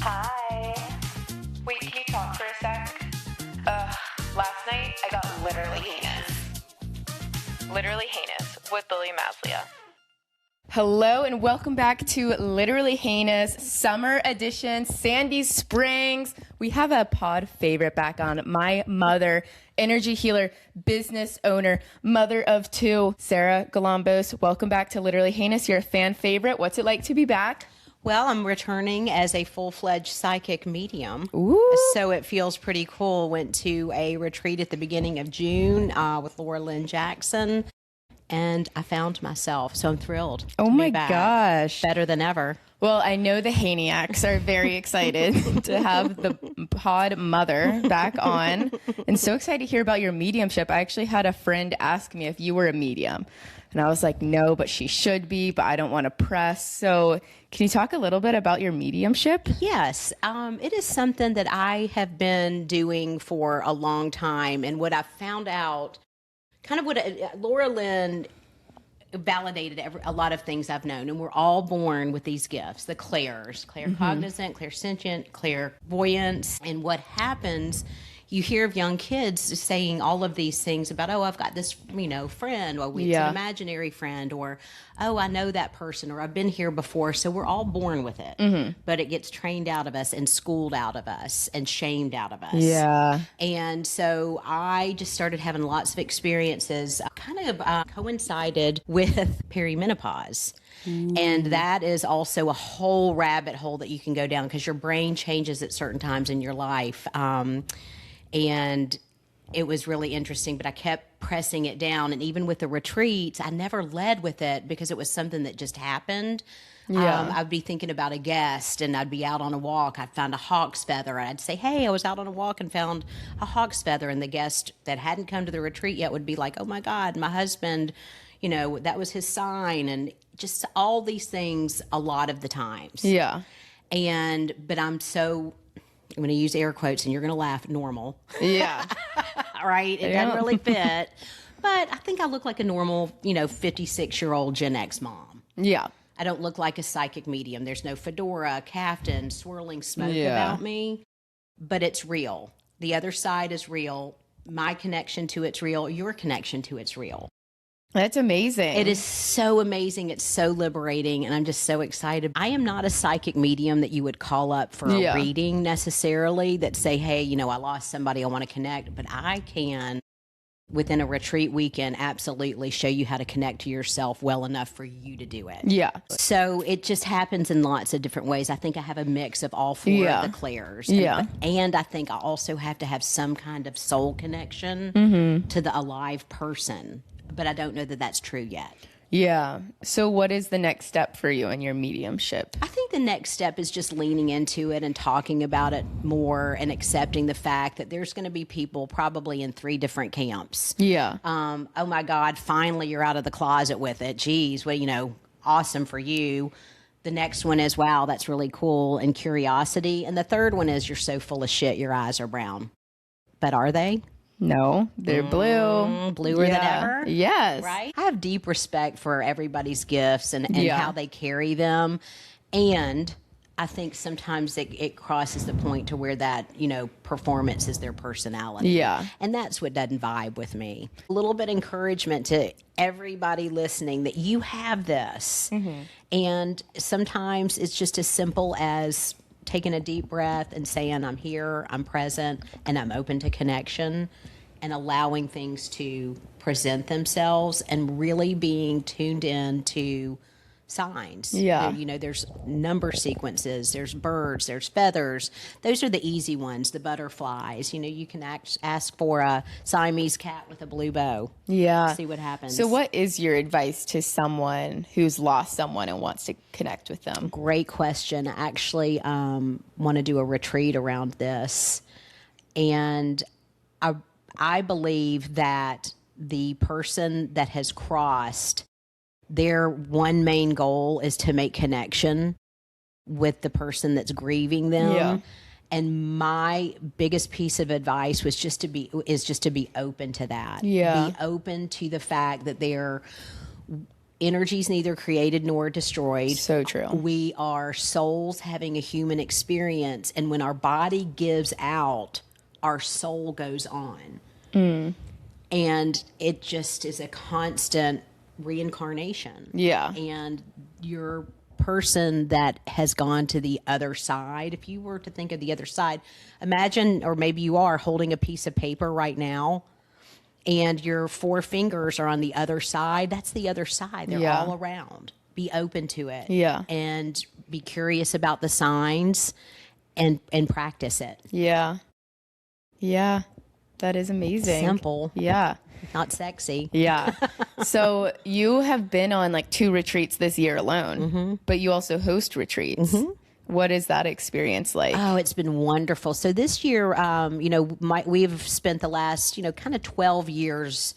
Hi. Wait, can you talk for a sec? Last night I got literally heinous. Literally heinous with Lily Maslia. Hello and welcome back to Literally Heinous Summer Edition, Sandy Springs. We have a pod favorite back on, my mother, energy healer, business owner, mother of two, Sarah Galambos. Welcome back to Literally Heinous. You're a fan favorite. What's it like to be back? Well, I'm returning as a full-fledged psychic medium. Ooh. So it feels pretty cool. Went to a retreat at the beginning of June with Laura Lynn Jackson, and I found myself. So I'm thrilled. Oh to my be back. gosh. Better than ever. Well, I know the Heiniacs are very excited to have the pod mother back on, and so excited to hear about your mediumship. I actually had a friend ask me if you were a medium, and I was like, no, but she should be, but I don't want to press. So can you talk a little bit about your mediumship? Yes. It is something that I have been doing for a long time, and what I found out, kind of what Laura Lynn validated a lot of things I've known, and we're all born with these gifts, the clairs, claircognizant, clairsentient, clairvoyance. And what happens, you hear of young kids saying all of these things about, oh, I've got this, friend, or it's an imaginary friend, or, oh, I know that person, or I've been here before. So we're all born with it, but it gets trained out of us and schooled out of us and shamed out of us. Yeah. And so I just started having lots of experiences, kind of coincided with perimenopause. And that is also a whole rabbit hole that you can go down because your brain changes at certain times in your life. And it was really interesting, but I kept pressing it down. And even with the retreats, I never led with it because it was something that just happened. Yeah. I'd be thinking about a guest, and I'd be out on a walk. I'd found a hawk's feather, and I'd say, hey, I was out on a walk and found a hawk's feather. And the guest that hadn't come to the retreat yet would be like, oh my God, my husband, that was his sign. And just all these things a lot of the times. Yeah. But I'm going to use air quotes, and you're going to laugh, normal. Yeah. Right? It doesn't really fit. But I think I look like a normal, 56-year-old Gen X mom. Yeah. I don't look like a psychic medium. There's no fedora, caftan, swirling smoke about me. But it's real. The other side is real. My connection to it's real. Your connection to it's real. That's amazing. It is so amazing. It's so liberating, and I'm just so excited. I am not a psychic medium that you would call up for a reading necessarily that say, hey, I lost somebody, I want to connect. But I can, within a retreat weekend, absolutely show you how to connect to yourself well enough for you to do it. Yeah. So it just happens in lots of different ways. I think I have a mix of all four of the clairs. Yeah. And I think I also have to have some kind of soul connection to the alive person. But I don't know that that's true yet. Yeah. So what is the next step for you in your mediumship? I think the next step is just leaning into it and talking about it more and accepting the fact that there's going to be people probably in 3 different camps. Yeah. Oh my God, finally you're out of the closet with it. Geez, well, awesome for you. The next one is, wow, that's really cool, and curiosity. And the third one is, you're so full of shit, your eyes are brown. But are they? No, they're blue. Bluer than ever? Yes. Right? I have deep respect for everybody's gifts and how they carry them. And I think sometimes it crosses the point to where that, performance is their personality. Yeah. And that's what doesn't vibe with me. A little bit of encouragement to everybody listening that you have this. And sometimes it's just as simple as taking a deep breath and saying, I'm here, I'm present, and I'm open to connection, and allowing things to present themselves and really being tuned in to signs. Yeah. There's number sequences, there's birds, there's feathers. Those are the easy ones, the butterflies. You can ask for a Siamese cat with a blue bow. Yeah. See what happens. So what is your advice to someone who's lost someone and wants to connect with them? Great question. I actually want to do a retreat around this. And I believe that the person that has crossed, their one main goal is to make connection with the person that's grieving them. Yeah. And my biggest piece of advice was just to be open to that. Yeah. Be open to the fact that they're energy's neither created nor destroyed. So true. We are souls having a human experience. And when our body gives out, our soul goes on. And it just is a constant reincarnation. Yeah. And your person that has gone to the other side, if you were to think of the other side, imagine, or maybe you are holding a piece of paper right now, and your 4 fingers are on the other side. That's the other side. They're all around. Be open to it. Yeah. And be curious about the signs and practice it. Yeah. Yeah. That is amazing. Simple. Yeah. Not sexy. Yeah. So you have been on like 2 retreats this year alone, but you also host retreats. What is that experience like? Oh, it's been wonderful. So this year, we've spent the last, kind of 12 years,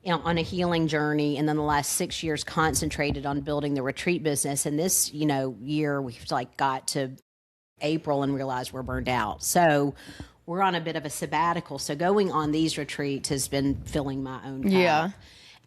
on a healing journey, and then the last 6 years concentrated on building the retreat business. And this, year we've got to April and realized we're burned out. So we're on a bit of a sabbatical. So going on these retreats has been filling my own cup. Yeah.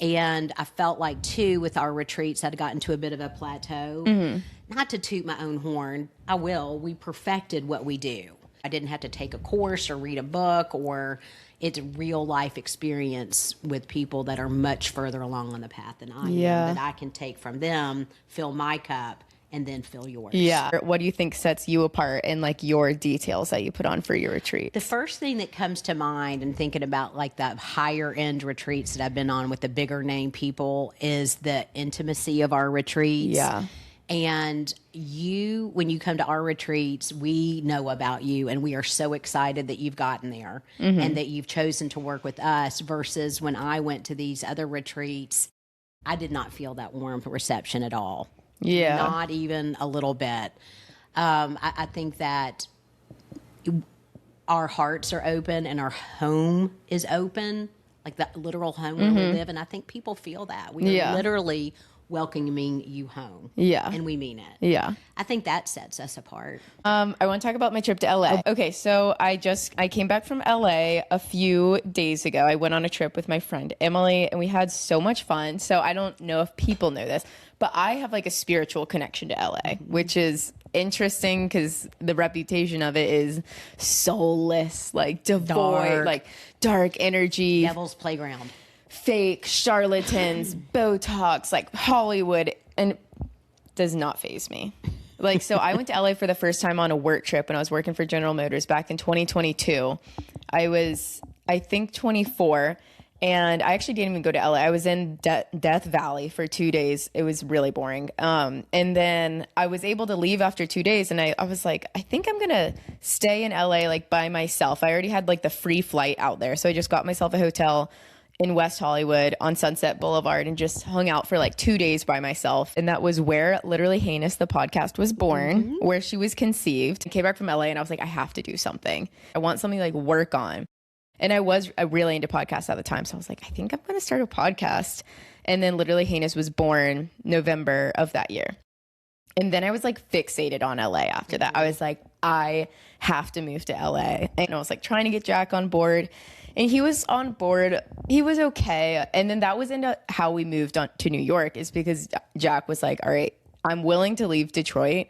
And I felt like, too, with our retreats, I'd gotten to a bit of a plateau. Not to toot my own horn. I will. We perfected what we do. I didn't have to take a course or read a book, or it's a real life experience with people that are much further along on the path than I am, that I can take from them, fill my cup, and then fill yours. Yeah. What do you think sets you apart in like your details that you put on for your retreat? The first thing that comes to mind, and thinking about like the higher end retreats that I've been on with the bigger name people, is the intimacy of our retreats. Yeah. And when you come to our retreats, we know about you, and we are so excited that you've gotten there and that you've chosen to work with us, versus when I went to these other retreats, I did not feel that warm reception at all. Yeah. Not even a little bit. I think that our hearts are open and our home is open, like the literal home where we live. And I think people feel that. We are literally welcoming you home. Yeah. And we mean it. Yeah. I think that sets us apart. I want to talk about my trip to LA. Okay, so I came back from LA a few days ago. I went on a trip with my friend Emily, and we had so much fun. So I don't know if people know this, but I have like a spiritual connection to LA, which is interesting because the reputation of it is soulless, like devoid, like dark energy, Devil's playground. Fake charlatans, Botox, like Hollywood, and does not faze me. Like, so I went to LA for the first time on a work trip when I was working for General Motors back in 2022. I was, I think, 24, and I actually didn't even go to LA. I was in Death Valley for 2 days. It was really boring. And then I was able to leave after 2 days, and I was like, I think I'm gonna stay in LA like by myself. I already had like the free flight out there, so I just got myself a hotel in West Hollywood on Sunset Boulevard and just hung out for like 2 days by myself. And that was where Literally Heinous, the podcast, was born, where she was conceived. I came back from LA and I was like, I have to do something. I want something to like work on. And I was really into podcasts at the time. So I was like, I think I'm going to start a podcast. And then Literally Heinous was born November of that year. And then I was like fixated on LA after that. I was like, I have to move to LA. And I was like trying to get Jack on board. And he was on board. He was okay. And then that was into how we moved on to New York, is because Jack was like, all right, I'm willing to leave Detroit,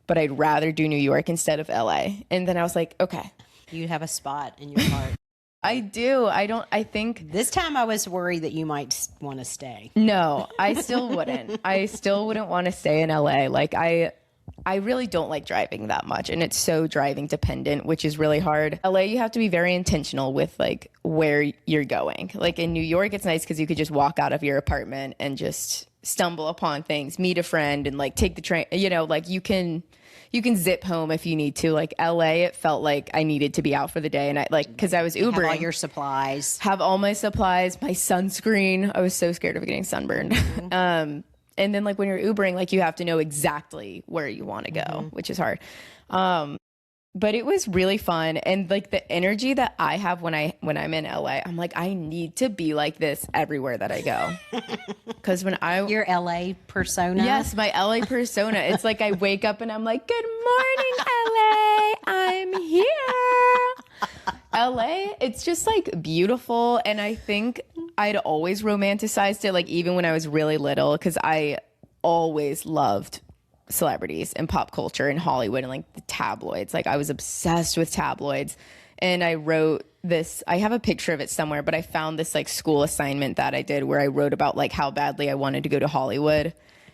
but I'd rather do New York instead of LA. And then I was like, okay. You have a spot in your heart. I do. I think This time I was worried that you might want to stay. no, I still wouldn't. I still wouldn't want to stay in LA. Like I really don't like driving that much, and it's so driving dependent, which is really hard. LA, you have to be very intentional with like where you're going. Like in New York, it's nice because you could just walk out of your apartment and just stumble upon things, meet a friend, and like take the train. You know, like you can zip home if you need to. Like LA, it felt like I needed to be out for the day, and I like because I was Ubering. Have all your supplies. Have all my supplies, my sunscreen. I was so scared of getting sunburned. And then like when you're Ubering, like you have to know exactly where you want to go, which is hard. But it was really fun. And like the energy that I have when I'm in LA, I'm like, I need to be like this everywhere that I go. Cause when your LA persona. Yes, my LA persona. It's like I wake up and I'm like, good morning, LA. I'm here. LA, it's just like beautiful. And I think I'd always romanticized it, like even when I was really little, because I always loved celebrities and pop culture and Hollywood and like the tabloids. Like I was obsessed with tabloids. And I wrote this, I have a picture of it somewhere, but I found this like school assignment that I did where I wrote about like how badly I wanted to go to Hollywood.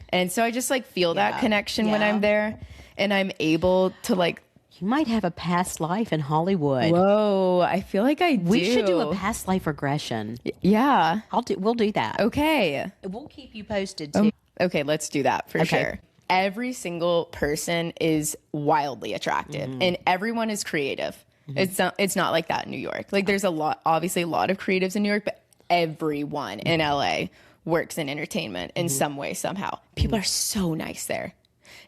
And so I just like feel that connection when I'm there, and I'm able to like, you might have a past life in Hollywood. whoa, I feel like I do. We should do a past life regression. Yeah. We'll do that. Okay. We'll keep you posted too. Okay, let's do that for sure. Every single person is wildly attractive and everyone is creative. It's not like that in New York. Like there's obviously a lot of creatives in New York, but everyone in LA works in entertainment in some way, somehow. People are so nice there.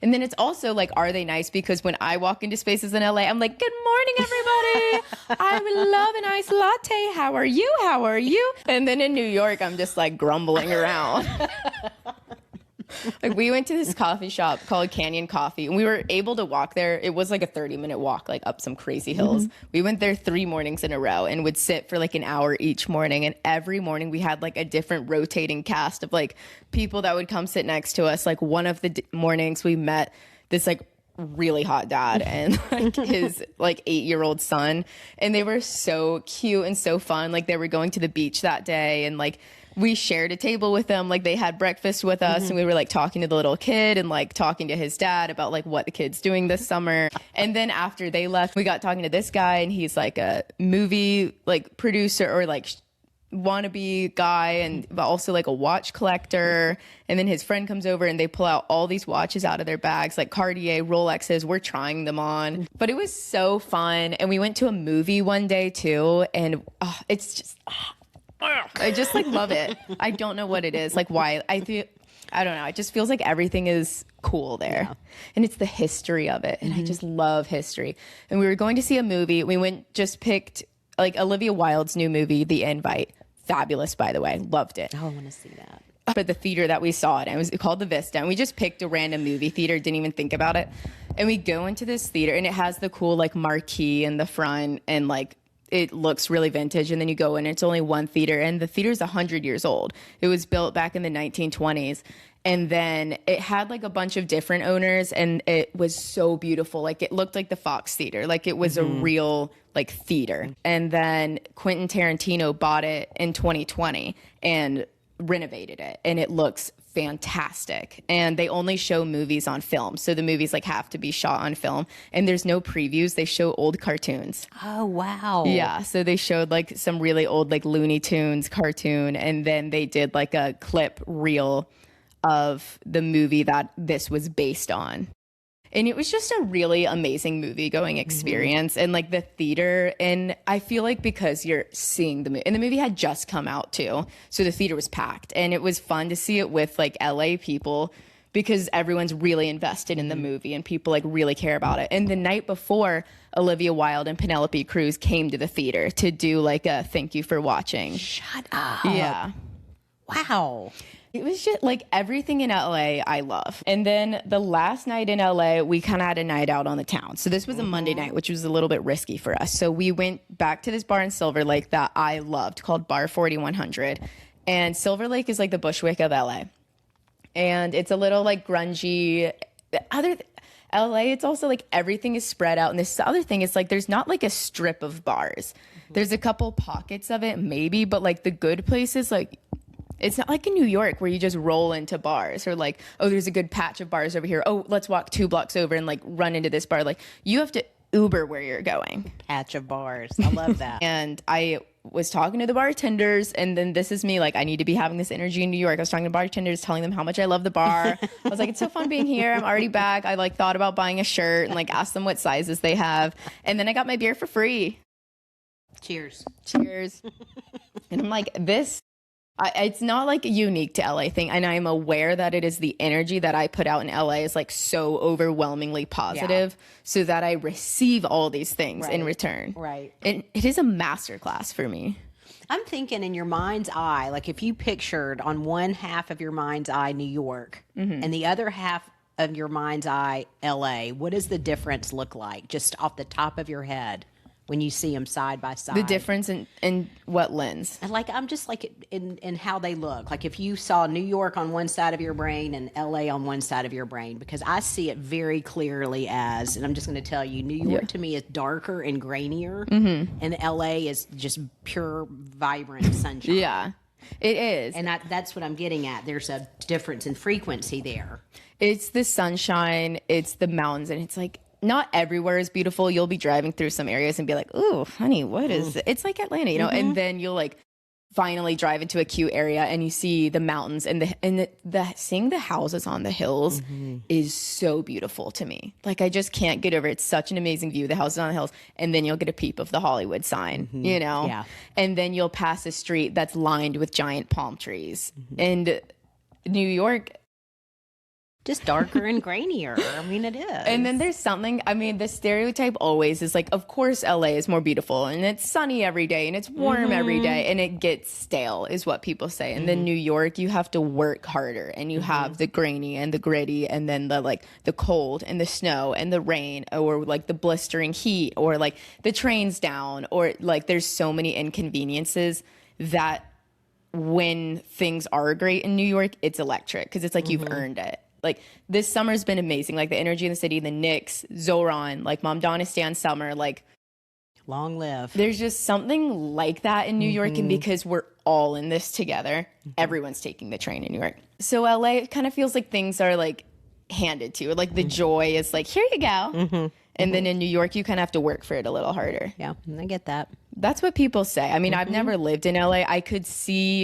And then it's also like, are they nice? Because when I walk into spaces in LA, I'm like, good morning, everybody. I would love a nice latte. How are you? How are you? And then in New York, I'm just like grumbling around. Like we went to this coffee shop called Canyon Coffee, and we were able to walk there. It was like a 30-minute walk, like up some crazy hills. We went there 3 mornings in a row and would sit for like an hour each morning. And every morning we had like a different rotating cast of like people that would come sit next to us. Like one of the mornings we met this like really hot dad and like his like 8-year-old son, and they were so cute and so fun. Like they were going to the beach that day, and like we shared a table with them. Like they had breakfast with us, and we were like talking to the little kid and like talking to his dad about like what the kid's doing this summer. And then after they left, we got talking to this guy, and he's like a movie like producer or like wannabe guy, and but also like a watch collector. And then his friend comes over and they pull out all these watches out of their bags, like Cartier, Rolexes. We're trying them on, but it was so fun. And we went to a movie one day too, and it's just I just like love it. I don't know what it is, like why I don't know. It just feels like everything is cool there. Yeah. And it's the history of it. And I just love history. And we were going to see a movie. We picked like Olivia Wilde's new movie, The Invite. Fabulous, by the way. Loved it. Oh, I want to see that. But the theater that we saw it in, it was called the Vista, and we just picked a random movie theater, didn't even think about it. And we go into this theater, and it has the cool like marquee in the front, and like it looks really vintage. And then you go in, and it's only one theater, and the theater is 100 years old. It was built back in the 1920s. And then it had like a bunch of different owners, and it was so beautiful. Like it looked like the Fox Theater, like it was a real like theater. And then Quentin Tarantino bought it in 2020 and renovated it, and it looks fantastic. And they only show movies on film, so the movies like have to be shot on film, and there's no previews. They show old cartoons. Oh wow. Yeah, so they showed like some really old like Looney Tunes cartoon, and then they did like a clip reel of the movie that this was based on. And it was just a really amazing movie going experience. And like the theater, and I feel like because you're seeing the movie, and the movie had just come out too, so the theater was packed, and it was fun to see it with like LA people because everyone's really invested in the movie and people like really care about it. And the night before, Olivia Wilde and Penelope Cruz came to the theater to do like a thank you for watching. Shut up. Yeah. Wow. It was just like everything in LA I love. And then the last night in LA, we kind of had a night out on the town. So this was a Monday night, which was a little bit risky for us. So we went back to this bar in Silver Lake that I loved called Bar 4100. And Silver Lake is like the Bushwick of LA. And it's a little like grungy. LA, it's also like everything is spread out. And this other thing is like there's not like a strip of bars. There's a couple pockets of it maybe, but like the good places, like it's not like in New York where you just roll into bars or like, oh, there's a good patch of bars over here. Oh, let's walk 2 blocks over and like run into this bar. Like you have to Uber where you're going. Patch of bars. I love that. And I was talking to the bartenders, and then this is me, like I need to be having this energy in New York. I was talking to bartenders, telling them how much I love the bar. I was like, it's so fun being here. I'm already back. I like thought about buying a shirt and like asked them what sizes they have. And then I got my beer for free. Cheers. Cheers. And I'm like, it's not like a unique to LA thing. And I'm aware that it is the energy that I put out in LA is like so overwhelmingly positive, so that I receive all these things in return. Right. And it is a masterclass for me. I'm thinking in your mind's eye, like if you pictured on one half of your mind's eye, New York, and the other half of your mind's eye, LA, what does the difference look like just off the top of your head? when you see them side by side. The difference in what lens? And like, I'm just like in how they look. Like if you saw New York on one side of your brain and LA on one side of your brain, because I see it very clearly as, and I'm just going to tell you, New York to me is darker and grainier, and LA is just pure, vibrant sunshine. Yeah, it is. And that's what I'm getting at. There's a difference in frequency there. It's the sunshine, it's the mountains, and it's like, not everywhere is beautiful. You'll be driving through some areas and be like, "Ooh, honey, what is it?" It's like Atlanta, you know. And then you'll like finally drive into a cute area and you see the mountains and the seeing the houses on the hills is so beautiful to me. Like I just can't get over it. It's such an amazing view. The houses on the hills, and then you'll get a peep of the Hollywood sign, you know. Yeah. And then you'll pass a street that's lined with giant palm trees. And New York, Just darker and grainier. I mean, it is. and then there's something, I mean, the stereotype always is like, of course, LA is more beautiful and it's sunny every day and it's warm every day and it gets stale, is what people say. And then New York, you have to work harder and you have the grainy and the gritty and then the like the cold and the snow and the rain or like the blistering heat or like the trains down or like there's so many inconveniences that when things are great in New York, it's electric because it's like you've earned it. Like this summer's been amazing. Like the energy in the city, the Knicks, Zoran, like Mom Donna Stan summer, like long live. there's just something like that in New York. And because we're all in this together, everyone's taking the train in New York. So LA kind of feels like things are like handed to you. Like the joy is like, here you go. And then in New York, you kind of have to work for it a little harder. Yeah, I get that. That's what people say. I mean, I've never lived in LA. I could see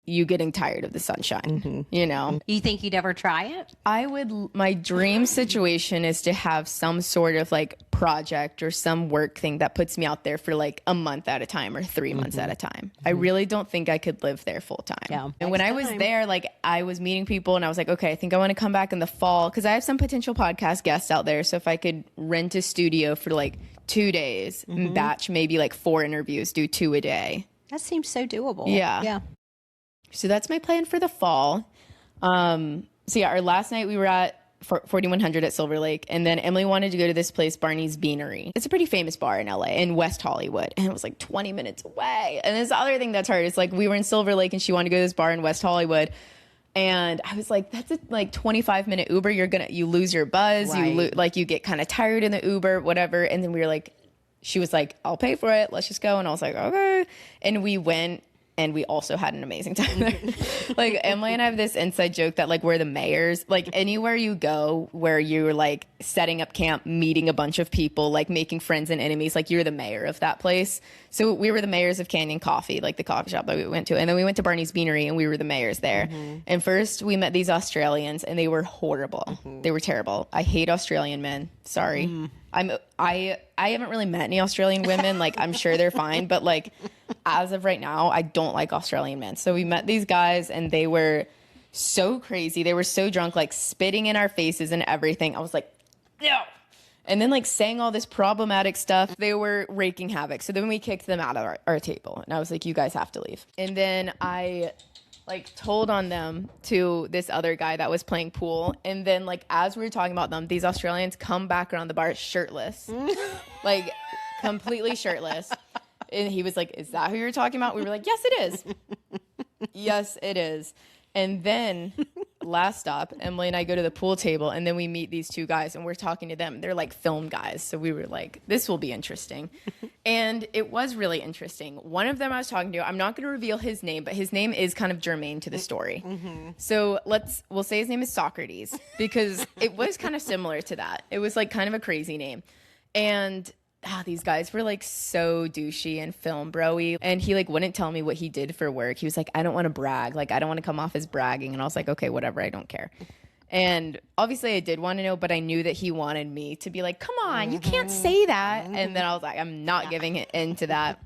you getting tired of the sunshine, you know? You think you'd ever try it? My dream situation is to have some sort of like project or some work thing that puts me out there for like a month at a time or 3 months at a time. I really don't think I could live there full time. Yeah. And when I was there, like I was meeting people and I was like, okay, I think I want to come back in the fall because I have some potential podcast guests out there. So if I could rent a studio for like 2 days and batch maybe like 4 interviews, do 2 a day. That seems so doable. Yeah. Yeah. So that's my plan for the fall. So yeah, our last night we were at 4100 at Silver Lake, and then Emily wanted to go to this place, Barney's Beanery. It's a pretty famous bar in LA, in West Hollywood, and it was like 20 minutes away. And this other thing that's hard is like we were in Silver Lake, and she wanted to go to this bar in West Hollywood, and I was like, that's a like 25-minute Uber. You lose your buzz, Right. you get kind of tired in the Uber, whatever. And then we were like, she was like, I'll pay for it. Let's just go. And I was like, okay. And we went. And we also had an amazing time there. Like Emily and I have this inside joke that like we're the mayors. Like anywhere you go where you're like setting up camp, meeting a bunch of people, like making friends and enemies, like you're the mayor of that place. So we were the mayors of Canyon Coffee, like the coffee shop that we went to. And then we went to Barney's Beanery and we were the mayors there. And first we met these Australians and they were horrible. They were terrible. I hate Australian men. Sorry. I haven't really met any Australian women. Like I'm sure they're fine, but like as of right now, I don't like Australian men. So we met these guys and they were so crazy. They were so drunk, like spitting in our faces and everything. I was like, no. And then like saying all this problematic stuff. They were wreaking havoc. So then we kicked them out of our table. And I was like, you guys have to leave. And then I like told on them to this other guy that was playing pool. And then like as we were talking about them, these Australians come back around the bar shirtless. Like completely shirtless. And he was like, is that who you're talking about? We were like, yes, it is. Yes, it is. And then last stop, Emily and I go to the pool table and then we meet these 2 guys and we're talking to them. They're like film guys. So we were like, this will be interesting. And it was really interesting. One of them I was talking to, I'm not going to reveal his name, but his name is kind of germane to the story. So we'll say his name is Socrates because it was kind of similar to that. It was like kind of a crazy name. And these guys were like so douchey and film bro-y. And he like wouldn't tell me what he did for work. He was like, I don't want to brag. Like, I don't want to come off as bragging. And I was like, okay, whatever. I don't care. And obviously I did want to know, but I knew that he wanted me to be like, come on, you can't say that. And then I was like, I'm not giving it into that.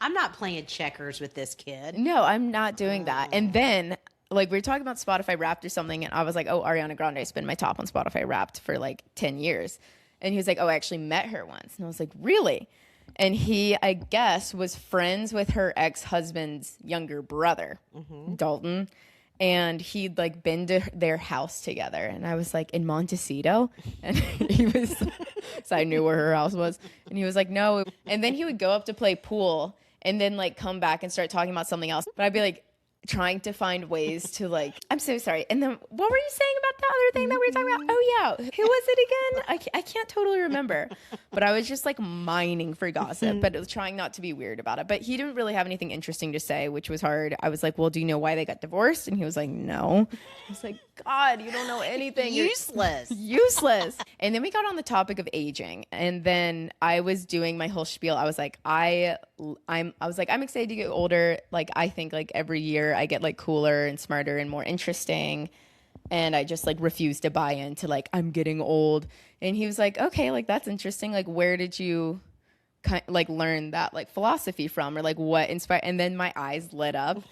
I'm not playing checkers with this kid. No, I'm not doing that. And then like we were talking about Spotify Wrapped or something. And I was like, oh, Ariana Grande's been my top on Spotify Wrapped for like 10 years. And he was like, oh, I actually met her once. And I was like, really? And he, I guess, was friends with her ex-husband's younger brother, Dalton. and he'd like been to their house together, and I was like, in Montecito, and he was, so I knew where her house was, and he was like, no, and then he would go up to play pool, and then like come back and start talking about something else, but I'd be like trying to find ways to like, I'm so sorry. And then what were you saying about the other thing that we were talking about? Oh yeah, who was it again? I can't totally remember, but I was just like mining for gossip, but trying not to be weird about it. But he didn't really have anything interesting to say, which was hard. I was like, well, do you know why they got divorced? And he was like, no. I was like, God, you don't know anything. Useless. Useless. And then we got on the topic of aging, and then I was doing my whole spiel. I was like, I'm excited to get older. Like, I think like every year I get like cooler and smarter and more interesting. And I just like refused to buy into like, I'm getting old. And he was like, okay, like that's interesting. Like, where did you like learn that like philosophy from, or like what inspired? And then my eyes lit up.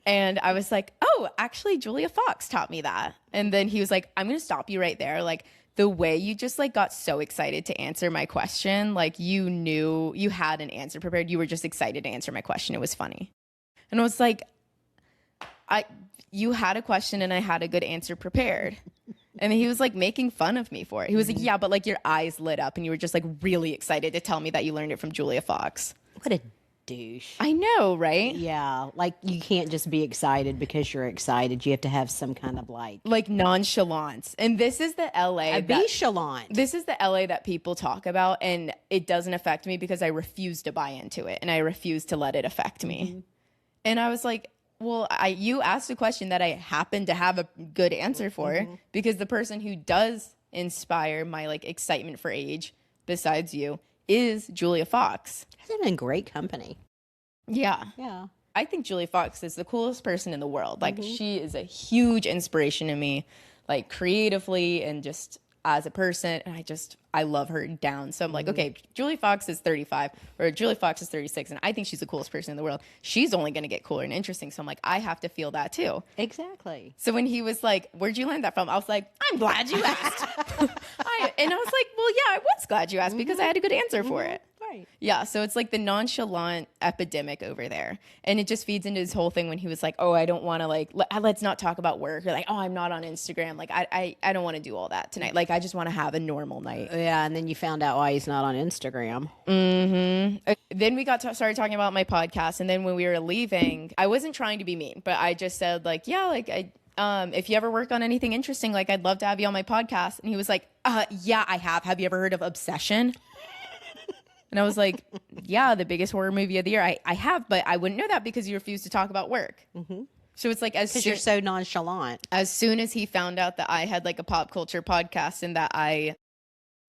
And I was like, oh, actually, Julia Fox taught me that. And then he was like, I'm going to stop you right there. Like, the way you just like got so excited to answer my question, like you knew you had an answer prepared. You were just excited to answer my question. It was funny. And I was like, you had a question and I had a good answer prepared. And he was like making fun of me for it. He was like, yeah, but like your eyes lit up and you were just like really excited to tell me that you learned it from Julia Fox. What a douche. I know, right? Yeah, like you can't just be excited because you're excited. You have to have some kind of like nonchalance. And this is the LA This is the LA that people talk about, and it doesn't affect me because I refuse to buy into it and I refuse to let it affect me. Mm-hmm. And I was like, well, you asked a question that I happen to have a good answer for, because the person who does inspire my like excitement for age besides you is Julia Fox. Hasn't been great company. Yeah. Yeah. I think Julia Fox is the coolest person in the world. Like, she is a huge inspiration to me, like creatively and just as a person. And I love her down. So I'm like, okay, Julia Fox is 35 or Julia Fox is 36. And I think she's the coolest person in the world. She's only going to get cooler and interesting. So I'm like, I have to feel that too. Exactly. So when he was like, where'd you learn that from? I was like, I'm glad you asked. And I was like, well, yeah, I was glad you asked because I had a good answer for it. Right. Yeah, so it's like the nonchalant epidemic over there. And it just feeds into his whole thing when he was like, oh, I don't want to like, let's not talk about work. Or like, oh, I'm not on Instagram. Like, I don't want to do all that tonight. Like, I just want to have a normal night. Yeah, and then you found out why he's not on Instagram. Mm-hmm. Then we started talking about my podcast. And then when we were leaving, I wasn't trying to be mean, but I just said like, yeah, like if you ever work on anything interesting, like I'd love to have you on my podcast. And he was like, yeah, I have. Have you ever heard of Obsession? And I was like, yeah, the biggest horror movie of the year. I have, but I wouldn't know that because you refuse to talk about work. Mm-hmm. So it's like, because you're so nonchalant. As soon as he found out that I had like a pop culture podcast and that I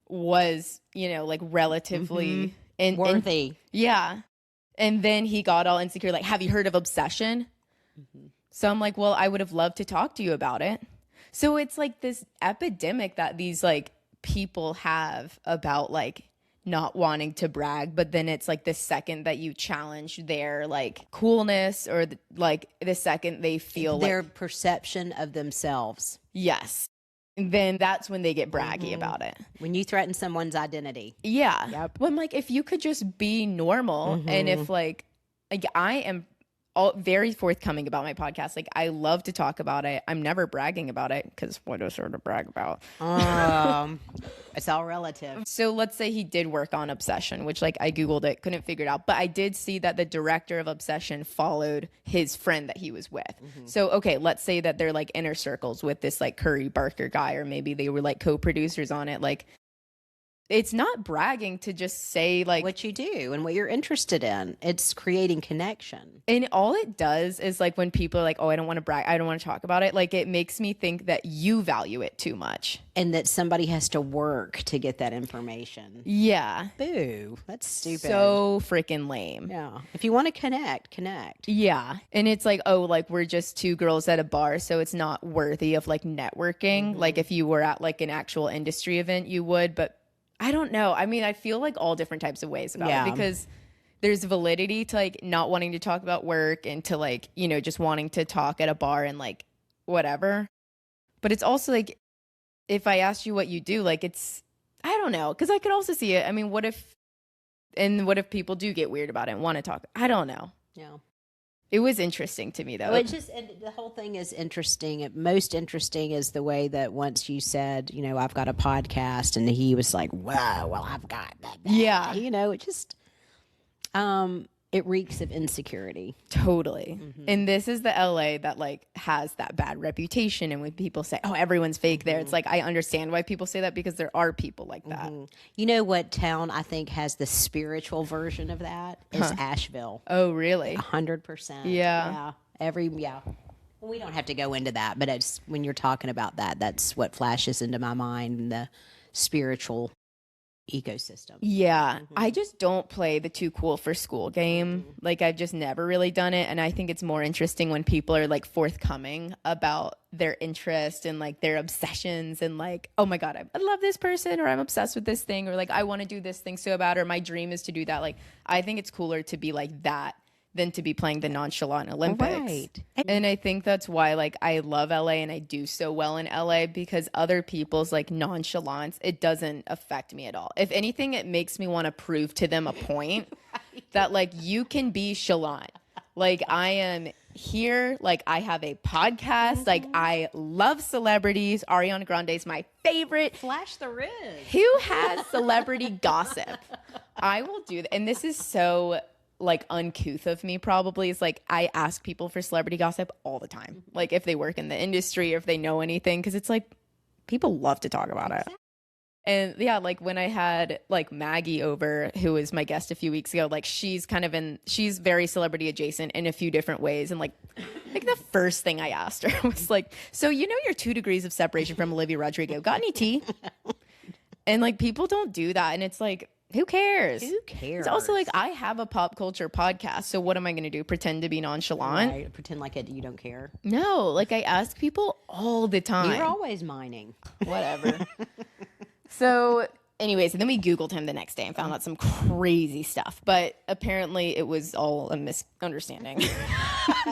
was, like relatively worthy. Yeah. And then he got all insecure, like, have you heard of Obsession? Mm-hmm. So I'm like, well, I would have loved to talk to you about it. So it's like this epidemic that these like people have about like not wanting to brag, but then it's like the second that you challenge their like coolness or the second they feel their perception of themselves. Yes. Then that's when they get braggy about it. When you threaten someone's identity. Yeah. Yep. Well, I'm like, if you could just be normal and if like I am very forthcoming about my podcast. Like, I love to talk about it. I'm never bragging about it because what is there to brag about? It's all relative. So let's say he did work on Obsession, which like I Googled it, couldn't figure it out. But I did see that the director of Obsession followed his friend that he was with. So, okay, let's say that they're like inner circles with this like Curry Barker guy, or maybe they were like co-producers on it. Like, it's not bragging to just say like what you do and what you're interested in. It's creating connection. And all it does is like when people are like, oh, I don't want to brag, I don't want to talk about it. Like, it makes me think that you value it too much. And that somebody has to work to get that information. Yeah. Boo. That's stupid. So freaking lame. Yeah. If you want to connect. Yeah. And it's like, oh, like we're just two girls at a bar, so it's not worthy of like networking. Like if you were at like an actual industry event, you would, but I don't know. I mean, I feel like all different types of ways about it because there's validity to like not wanting to talk about work and to like, just wanting to talk at a bar and like whatever. But it's also like, if I asked you what you do, like I don't know. Cause I could also see it. I mean, what if people do get weird about it and want to talk? I don't know. Yeah. It was interesting to me, though. Well, and the whole thing is interesting. Most interesting is the way that once you said, I've got a podcast, and he was like, "Wow, well, I've got that." Yeah. It just, it reeks of insecurity. Totally. And this is the LA that like has that bad reputation. And when people say, "Oh, everyone's fake there," it's like I understand why people say that, because there are people like that. You know what town I think has the spiritual version of that is Asheville. Oh, really? 100%. Yeah. Well, we don't have to go into that, but it's when you're talking about that, that's what flashes into my mind, the spiritual ecosystem. Yeah. I just don't play the too cool for school game. Like, I've just never really done it. And I think it's more interesting when people are like forthcoming about their interest and like their obsessions and like, oh my God, I love this person, or I'm obsessed with this thing, or like I want to do this thing so bad, or my dream is to do that. Like, I think it's cooler to be like that than to be playing the nonchalant Olympics. Right. And I think that's why like I love LA and I do so well in LA, because other people's like nonchalance, it doesn't affect me at all. If anything, it makes me want to prove to them a point that like you can be chalant. Like, I am here, like I have a podcast, like I love celebrities. Ariana Grande is my favorite. Flash the Riz. Who has celebrity gossip? I will do that. And this is so like uncouth of me, probably. Is like I ask people for celebrity gossip all the time, like if they work in the industry or if they know anything, because it's like people love to talk about it. And yeah, like when I had like Maggie over, who was my guest a few weeks ago, like she's very celebrity adjacent in a few different ways. And like the first thing I asked her was like, so you're 2 degrees of separation from Olivia Rodrigo. Got any tea? And like people don't do that. And it's like, who cares? Who cares? It's also like, I have a pop culture podcast. So what am I going to do? Pretend to be nonchalant? Right. Pretend like you don't care. No, like I ask people all the time. You're always mining. Whatever. So anyways, and then we Googled him the next day and found out some crazy stuff. But apparently it was all a misunderstanding.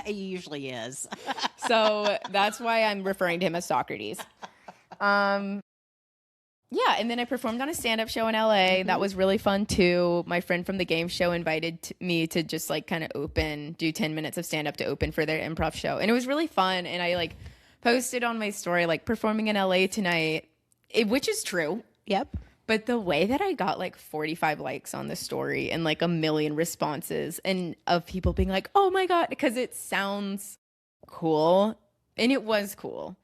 It usually is. So that's why I'm referring to him as Socrates. Yeah, and then I performed on a stand-up show in LA. That was really fun too. My friend from the game show invited me to just like kind of do 10 minutes of stand-up to open for their improv show. And it was really fun. And I like posted on my story, like performing in LA tonight, which is true. Yep. But the way that I got like 45 likes on the story and like 1 million responses and of people being like, oh my God, because it sounds cool. And it was cool.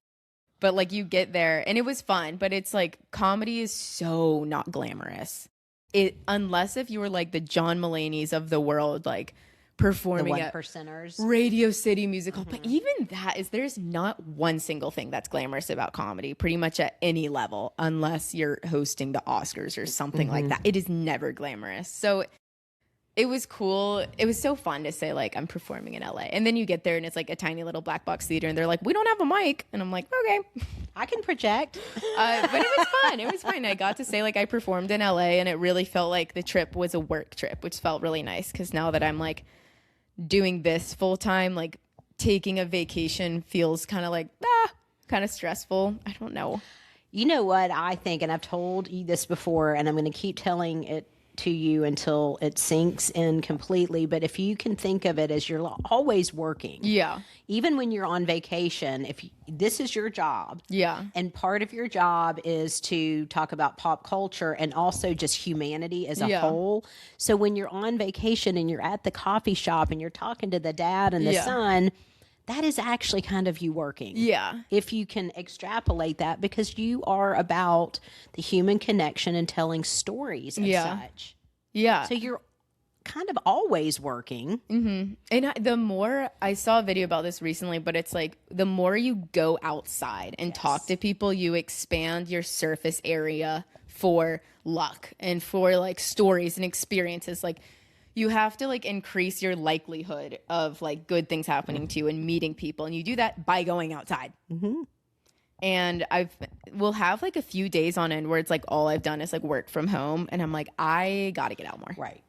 But like you get there and it was fun, but it's like comedy is so not glamorous. Unless if you were like the John Mulaney's of the world, like performing the at 1%ers. Radio City Music Hall. But even there's not one single thing that's glamorous about comedy, pretty much at any level, unless you're hosting the Oscars or something like that. It is never glamorous. So it was cool. It was so fun to say, like, I'm performing in LA. And then you get there and it's like a tiny little black box theater and they're like, we don't have a mic. And I'm like, okay. I can project. But it was fun. It was fun. I got to say, like, I performed in LA and it really felt like the trip was a work trip, which felt really nice. Because now that I'm like doing this full time, like taking a vacation feels kind of like, kind of stressful. I don't know. You know what I think, and I've told you this before, and I'm going to keep telling it to you until it sinks in completely. But if you can think of it as you're always working, even when you're on vacation, this is your job, and part of your job is to talk about pop culture and also just humanity as a whole. So when you're on vacation and you're at the coffee shop and you're talking to the dad and the son, that is actually kind of you working. If you can extrapolate that, because you are about the human connection and telling stories and such. So you're kind of always working. And the more I saw a video about this recently, but it's like the more you go outside and talk to people, you expand your surface area for luck and for like stories and experiences. Like, you have to like increase your likelihood of like good things happening to you and meeting people. And you do that by going outside. And we'll have like a few days on end where it's like all I've done is like work from home. And I'm like, I got to get out more. Right.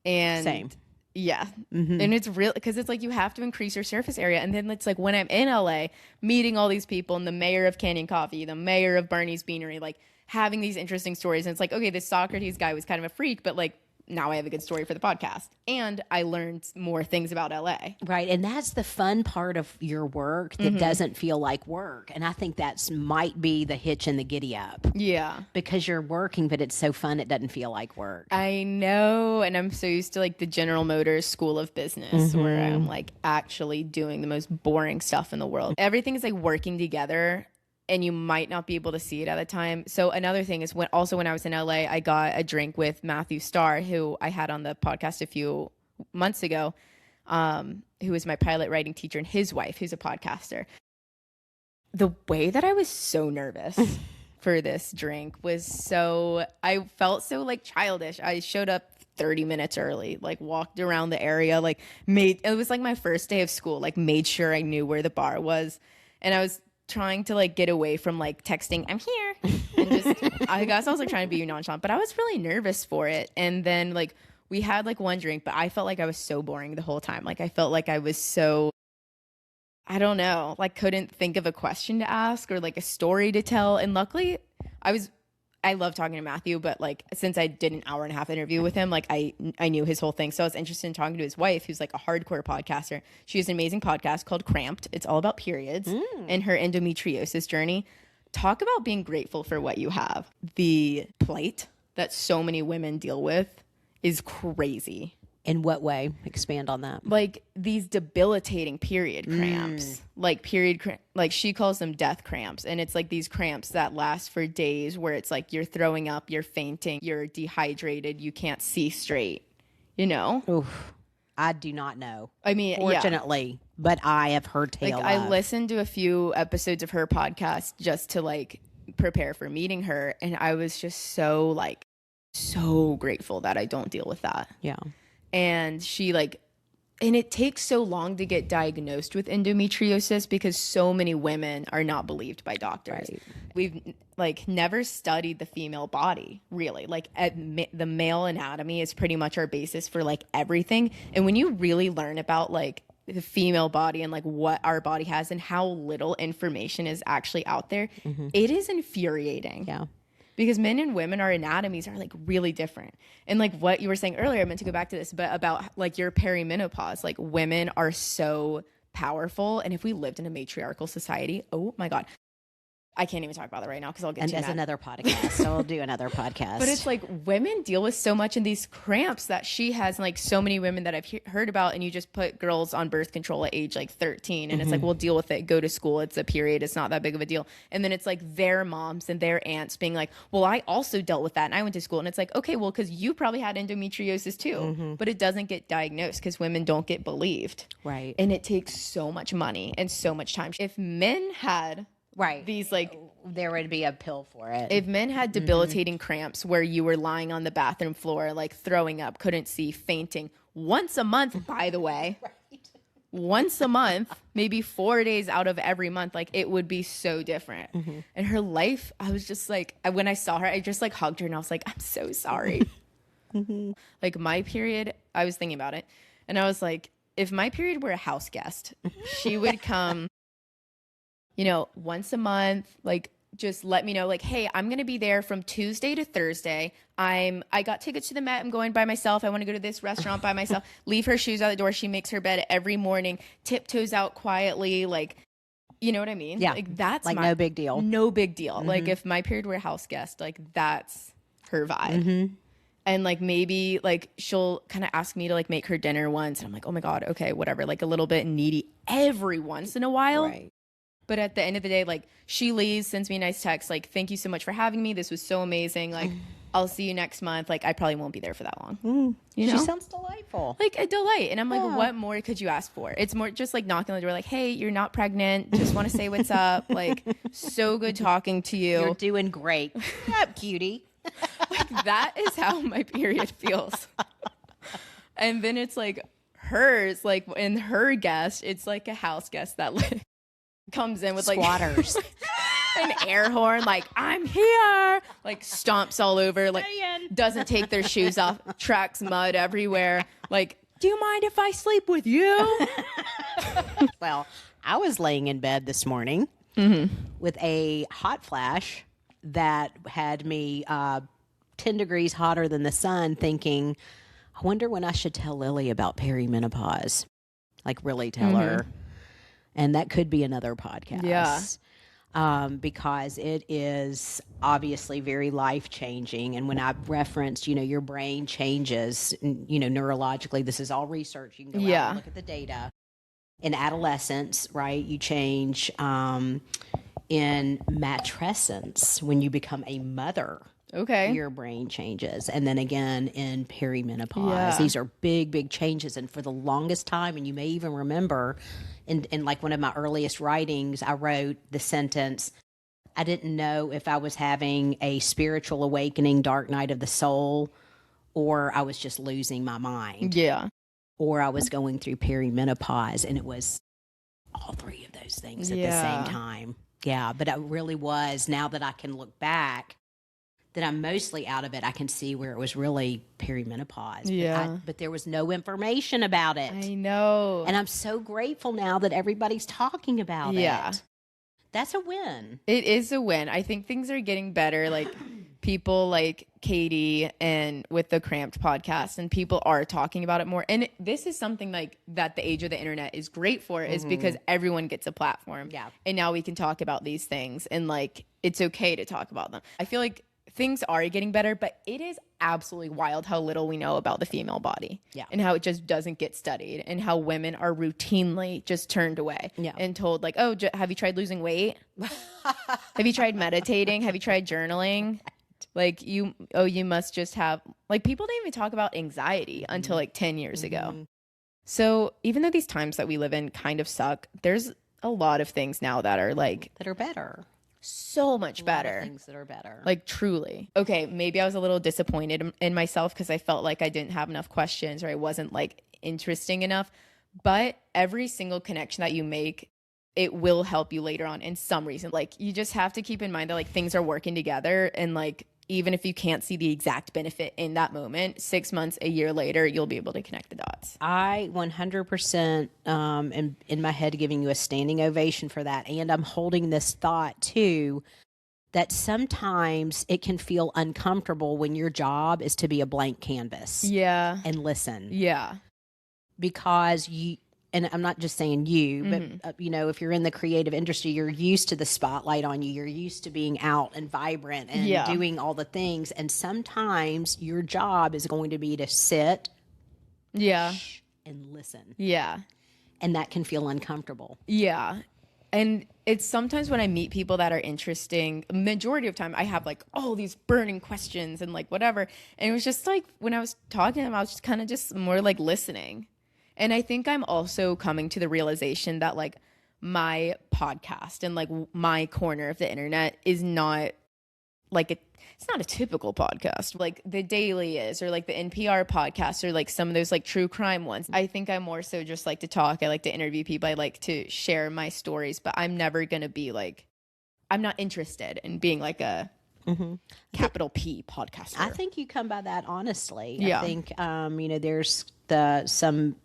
And same. Yeah. And it's real because it's like you have to increase your surface area. And then it's like when I'm in LA meeting all these people and the mayor of Canyon Coffee, the mayor of Barney's Beanery, like having these interesting stories. And it's like, okay, this Socrates guy was kind of a freak, but like, now I have a good story for the podcast. And I learned more things about LA. Right. And that's the fun part of your work that doesn't feel like work. And I think that's might be the hitch in the giddy up. Yeah. Because you're working, but it's so fun it doesn't feel like work. I know. And I'm so used to like the General Motors School of Business where I'm like actually doing the most boring stuff in the world. Everything is like working together. And you might not be able to see it at the time. So another thing is when I was in LA, I got a drink with Matthew Starr, who I had on the podcast a few months ago, who was my pilot writing teacher, and his wife, who's a podcaster. The way that I was so nervous for this drink was I felt so like childish. I showed up 30 minutes early, like walked around the area, like it was like my first day of school, like made sure I knew where the bar was. And I was trying to like get away from like texting I'm here and just I guess I was like trying to be nonchalant, but I was really nervous for it. And then like we had like one drink, but I felt like I was so boring the whole time. Like I felt like I was so, I don't know, like couldn't think of a question to ask or like a story to tell. And luckily I love talking to Matthew, but like since I did an hour and a half interview with him, like I knew his whole thing. So I was interested in talking to his wife, who's like a hardcore podcaster. She has an amazing podcast called Cramped. It's all about periods and her endometriosis journey. Talk about being grateful for what you have. The plight that so many women deal with is crazy. In what way? Expand on that. Like these debilitating period cramps, like like she calls them death cramps. And it's like these cramps that last for days where it's like you're throwing up, you're fainting, you're dehydrated, you can't see straight, you know? Oof. I do not know. I mean, fortunately, but I have heard tale like I listened to a few episodes of her podcast just to like prepare for meeting her. And I was just so grateful that I don't deal with that. Yeah. And she and it takes so long to get diagnosed with endometriosis because so many women are not believed by doctors. Right. We've like never studied the female body really. Like the male anatomy is pretty much our basis for like everything. And when you really learn about like the female body and like what our body has and how little information is actually out there, it is infuriating. Yeah. Because men and women, our anatomies are like really different. And like what you were saying earlier, I meant to go back to this, but about like your perimenopause, like women are so powerful. And if we lived in a matriarchal society, oh my God, I can't even talk about that right now because I'll get too mad. And another podcast. So we'll do another podcast. But it's like women deal with so much in these cramps that she has, and like so many women that I've heard about. And you just put girls on birth control at age like 13. And it's like, we'll deal with it. Go to school. It's a period. It's not that big of a deal. And then it's like their moms and their aunts being like, well, I also dealt with that. And I went to school. And it's like, okay, well, because you probably had endometriosis too. But it doesn't get diagnosed because women don't get believed. Right. And it takes so much money and so much time. If men had... Right. These like there would be a pill for it. If men had debilitating cramps where you were lying on the bathroom floor, like throwing up, couldn't see, fainting once a month, by the way, once a month, maybe 4 days out of every month, like it would be so different. And her life, I was just like, when I saw her, I just like hugged her and I was like, I'm so sorry. Like my period, I was thinking about it. And I was like, if my period were a house guest, she would come, you know, once a month, like just let me know, like, hey, I'm going to be there from Tuesday to Thursday. I got tickets to the Met. I'm going by myself. I want to go to this restaurant by myself. Leave her shoes out the door. She makes her bed every morning, tiptoes out quietly. Like, you know what I mean? Yeah. Like that's like no big deal. No big deal. Like if my period were a house guest, like that's her vibe. And like maybe like she'll kind of ask me to like make her dinner once. And I'm like, oh my God, okay, whatever. Like a little bit needy every once in a while. Right. But at the end of the day, like she leaves, sends me a nice text, like, thank you so much for having me. This was so amazing. Like, I'll see you next month. Like, I probably won't be there for that long. You know? She sounds delightful. Like a delight. And I'm like, what more could you ask for? It's more just like knocking on the door, like, hey, you're not pregnant. Just want to say what's up. Like, so good talking to you. You're doing great. Up, cutie. Like, that is how my period feels. And then it's like hers, like in her guest, it's like a house guest that like comes in with like squatters. An air horn, like, I'm here, like stomps all over, like doesn't take their shoes off, tracks mud everywhere. Like, do you mind if I sleep with you? Well, I was laying in bed this morning with a hot flash that had me 10 degrees hotter than the sun, thinking, I wonder when I should tell Lily about perimenopause. Like, really tell her. And that could be another podcast. Yeah. Because it is obviously very life-changing. And when I referenced, your brain changes, neurologically, this is all research. You can go out and look at the data. In adolescence, right, you change in matrescence when you become a mother. Okay. Your brain changes. And then again in perimenopause. These are big, big changes. And for the longest time, and you may even remember in like one of my earliest writings, I wrote the sentence, I didn't know if I was having a spiritual awakening, dark night of the soul, or I was just losing my mind. Yeah. Or I was going through perimenopause. And it was all three of those things at the same time. Yeah, but it really was, now that I can look back, that I'm mostly out of it, I can see where it was really perimenopause. Yeah. But there was no information about it. I know. And I'm so grateful now that everybody's talking about it. That's a win. It is a win. I think things are getting better. Like people like Katie and with the Cramped podcast, and people are talking about it more. And this is something like that the age of the internet is great for, is because everyone gets a platform. Yeah. And now we can talk about these things, and like it's okay to talk about them. I feel like things are getting better, but it is absolutely wild how little we know about the female body. Yeah. And how it just doesn't get studied, and how women are routinely just turned away and told like, oh, have you tried losing weight? Have you tried meditating? Have you tried journaling? Like you must just have, like, people didn't even talk about anxiety until like 10 years ago. So even though these times that we live in kind of suck, there's a lot of things now that are like, That are better. so much better. Things that are better. Like truly. Okay, maybe I was a little disappointed in myself because I felt like I didn't have enough questions, or I wasn't like interesting enough. But every single connection that you make, it will help you later on in some reason. Like you just have to keep in mind that like things are working together, and like even if you can't see the exact benefit in that moment, 6 months, a year later, you'll be able to connect the dots. I 100% am in my head giving you a standing ovation for that. And I'm holding this thought too, that sometimes it can feel uncomfortable when your job is to be a blank canvas. Yeah. And listen. Yeah. Because and I'm not just saying you, but if you're in the creative industry, you're used to the spotlight on you. You're used to being out and vibrant and doing all the things. And sometimes your job is going to be to sit and listen. Yeah. And that can feel uncomfortable. Yeah. And it's sometimes when I meet people that are interesting, majority of time I have like all these burning questions and like whatever. And it was just like when I was talking to them, I was just kind of just more like listening. And I think I'm also coming to the realization that like my podcast and like my corner of the internet is not like it's not a typical podcast like the Daily is, or like the NPR podcast, or like some of those like true crime ones. I think I more so just like to talk. I like to interview people. I like to share my stories, but I'm never going to be like, I'm not interested in being like a capital P podcaster. I think you come by that honestly. Yeah. I think, there's some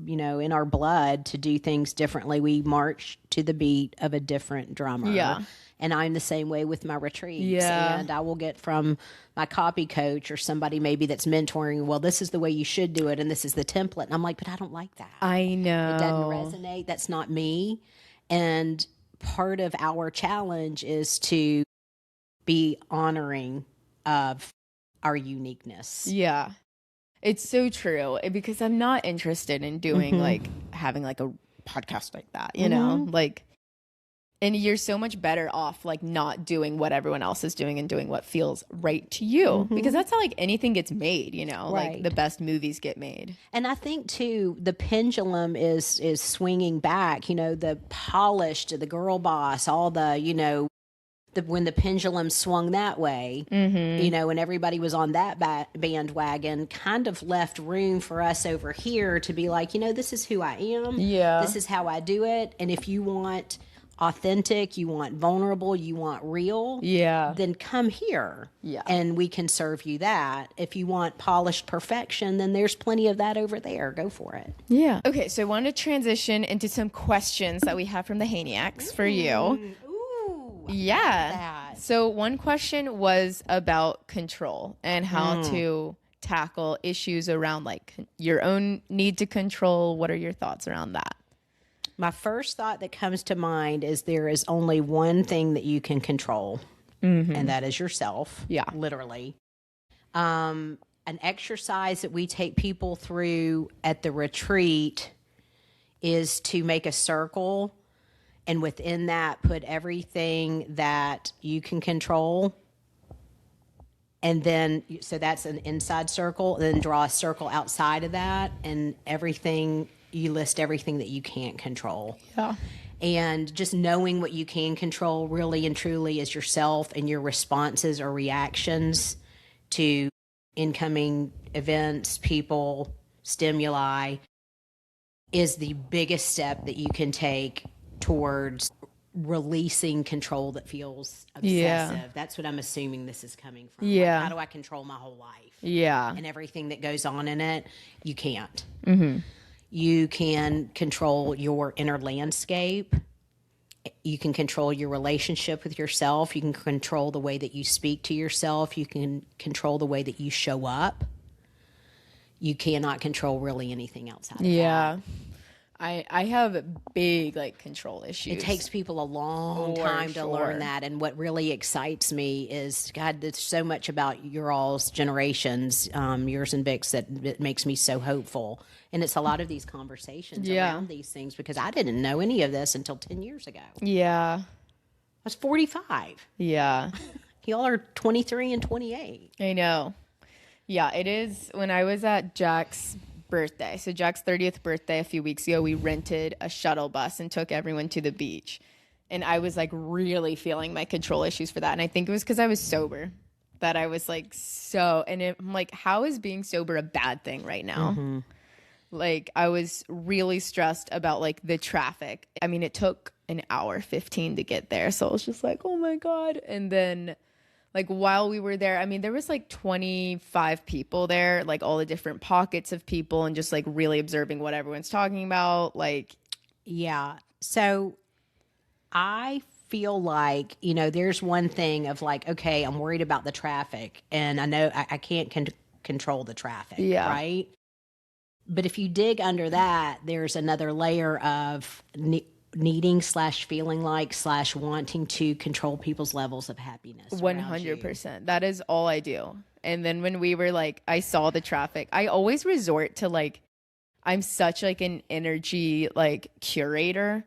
in our blood to do things differently. We march to the beat of a different drummer. Yeah. And I'm the same way with my retreats. Yeah. And I will get from my copy coach or somebody maybe that's mentoring, well, this is the way you should do it, and this is the template. And I'm like, but I don't like that. I know. It doesn't resonate. That's not me. And part of our challenge is to be honoring of our uniqueness. Yeah. It's so true, because I'm not interested in doing like having like a podcast like that, you know, like, and you're so much better off like not doing what everyone else is doing and doing what feels right to you, because that's how like anything gets made, like the best movies get made. And I think too, the pendulum is swinging back, the polished, the girl boss, all the, when the pendulum swung that way, and everybody was on that bandwagon, kind of left room for us over here to be like, this is who I am. Yeah. This is how I do it. And if you want authentic, you want vulnerable, you want real, then come here. Yeah. And we can serve you that. If you want polished perfection, then there's plenty of that over there. Go for it. Yeah. Okay, so I wanted to transition into some questions that we have from the Heiniacs for you. Ooh. Yeah. that. So one question was about control and how to tackle issues around like your own need to control. What are your thoughts around that? My first thought that comes to mind is there is only one thing that you can control, and that is yourself. Yeah. Literally. An exercise that we take people through at the retreat is to make a circle, and within that put everything that you can control. And then, so that's an inside circle, then draw a circle outside of that, and everything, you list everything that you can't control. Yeah. And just knowing what you can control really and truly is yourself and your responses or reactions to incoming events, people, stimuli is the biggest step that you can take towards releasing control that feels obsessive. Yeah. That's what I'm assuming this is coming from. Yeah. Like, how do I control my whole life? Yeah. And everything that goes on in it? You can't. Mm-hmm. You can control your inner landscape. You can control your relationship with yourself. You can control the way that you speak to yourself. You can control the way that you show up. You cannot control really anything outside of that. Yeah. I have big like control issues. It takes people a long time to learn that. And what really excites me is, God, there's so much about your all's generations, yours and Vic's, that it makes me so hopeful. And it's a lot of these conversations around these things, because I didn't know any of this until 10 years ago. Yeah. I was 45. Yeah. Y'all are 23 and 28. I know. Yeah, it is. When I was at Jack's birthday, so Jack's 30th birthday a few weeks ago, we rented a shuttle bus and took everyone to the beach. And I was like really feeling my control issues for that. And I think it was because I was sober that I was like I'm like, how is being sober a bad thing right now? Mm-hmm. Like, I was really stressed about like the traffic. I mean, it took an hour 15 to get there. So I was just like, oh my God. And then like while we were there, I mean, there was like 25 people there, like all the different pockets of people, and just like really observing what everyone's talking about. Like, yeah. So I feel like, there's one thing of like, okay, I'm worried about the traffic, and I know I can't control the traffic, right? But if you dig under that, there's another layer of needing / feeling like / wanting to control people's levels of happiness. 100%. That is all I do. And then when we were like, I saw the traffic, I always resort to like, I'm such like an energy like curator,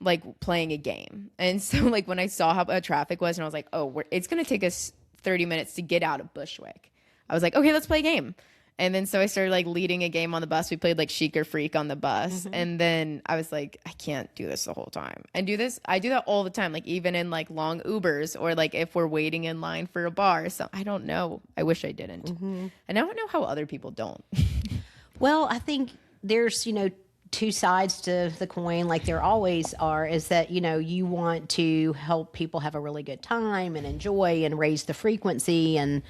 like playing a game. And so like when I saw how bad traffic was, and I was like, oh, it's going to take us 30 minutes to get out of Bushwick. I was like, okay, let's play a game. And then so I started like leading a game on the bus. We played like Chic or Freak on the bus. Mm-hmm. And then I was like, I can't do this the whole time. And I do that all the time. Like even in like long Ubers, or like if we're waiting in line for a bar. So I don't know. I wish I didn't. Mm-hmm. And I don't know how other people don't. Well, I think there's, two sides to the coin, like there always are, is that, you want to help people have a really good time and enjoy and raise the frequency and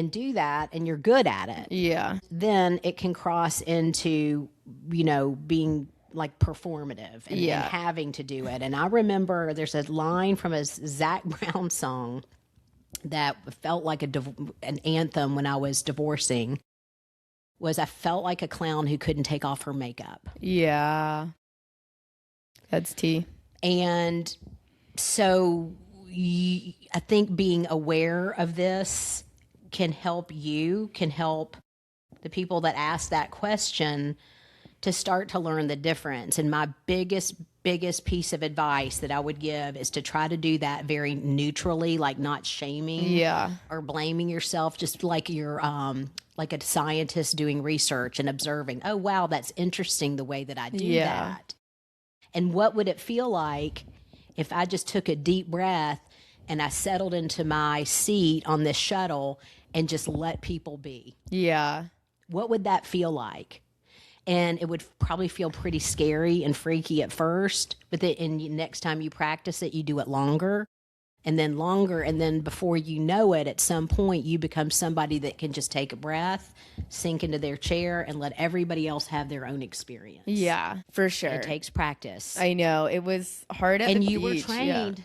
do that, and you're good at it. Yeah. Then it can cross into, being like performative and having to do it. And I remember there's a line from a Zac Brown song that felt like an anthem when I was divorcing, was I felt like a clown who couldn't take off her makeup. Yeah. That's tea. And so I think being aware of this can help the people that ask that question to start to learn the difference. And my biggest piece of advice that I would give is to try to do that very neutrally, like not shaming or blaming yourself, just like you're like a scientist doing research and observing, oh, wow, that's interesting the way that I do that. And what would it feel like if I just took a deep breath and I settled into my seat on this shuttle and just let people be? Yeah. What would that feel like? And it would probably feel pretty scary and freaky at first, but then next time you practice it, you do it longer. and then longer. And then before you know it, at some point, you become somebody that can just take a breath, sink into their chair, and let everybody else have their own experience. Yeah, for sure. It takes practice. I know. It was hard at the And beach. you were trained.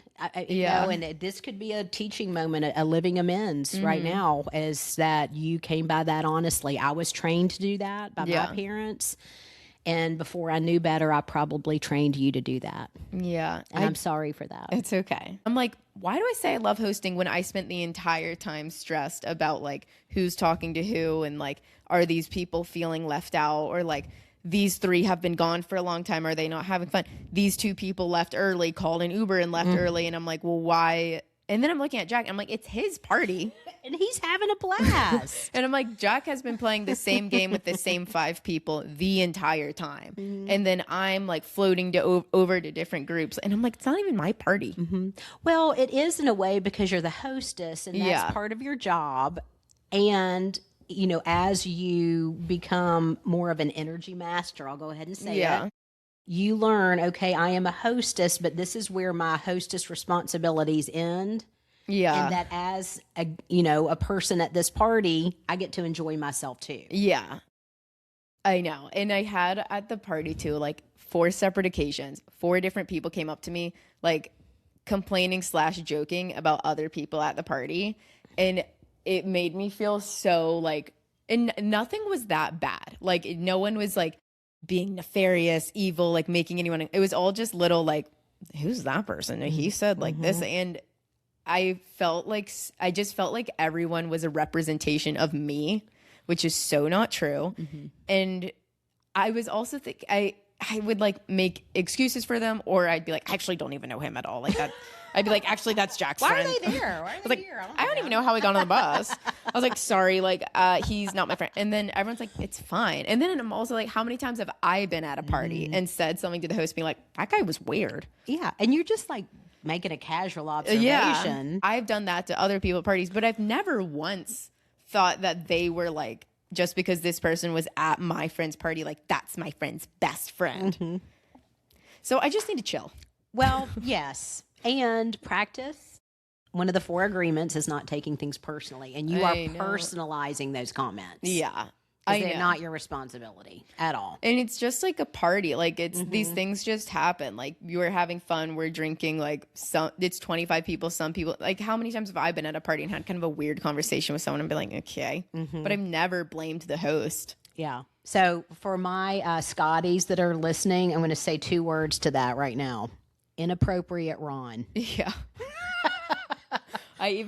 You know, and this could be a teaching moment, a living amends right now, is that you came by that honestly. I was trained to do that by my parents. And before I knew better, I probably trained you to do that. Yeah. And I'm sorry for that. It's okay. I'm like, why do I say I love hosting when I spent the entire time stressed about like who's talking to who and like, are these people feeling left out, or like these 3 have been gone for a long time. Are they not having fun? These 2 people left early, called an Uber and left early. And I'm like, well, why? And then I'm looking at Jack and I'm like, it's his party. And he's having a blast. And I'm like, Jack has been playing the same game with the same 5 people the entire time. And then I'm like floating to over to different groups. And I'm like, it's not even my party. Well, it is in a way because you're the hostess and that's part of your job. And, you know, as you become more of an energy master, I'll go ahead and say it. You learn, okay, I am a hostess, but this is where my hostess responsibilities end. Yeah. And that as a, you know, a person at this party, I get to enjoy myself too. Yeah. I know. And I had at the party too, like 4 separate occasions, 4 different people came up to me, like complaining / joking about other people at the party. And it made me feel so like, and nothing was that bad. Like no one was like being nefarious, evil, like making anyone, it was all just little like, who's that person? He said like this. And I just felt like everyone was a representation of me, which is so not true. And I was also I would like make excuses for them, or I'd be like, I actually don't even know him at all. Like that. I'd be like, actually, that's Jack's friend. Why are they there? Why are they here? I don't even know how he got on the bus. I was like, sorry, like, he's not my friend. And then everyone's like, it's fine. And then I'm also like, how many times have I been at a party and said something to the host being like, that guy was weird? Yeah. And you're just like making a casual observation. Yeah. I've done that to other people at parties, but I've never once thought that they were like, just because this person was at my friend's party, like, that's my friend's best friend. So I just need to chill. Well, yes. And practice. One of the 4 agreements is not taking things personally. And you are personalizing those comments. Yeah. They're not your responsibility at all. And it's just like a party. Like it's these things just happen. Like you are having fun. We're drinking like it's 25 people. Some people, like how many times have I been at a party and had kind of a weird conversation with someone and be like, okay, but I've never blamed the host. Yeah. So for my Scotties that are listening, I'm going to say 2 words to that right now. Inappropriate Ron. Yeah. I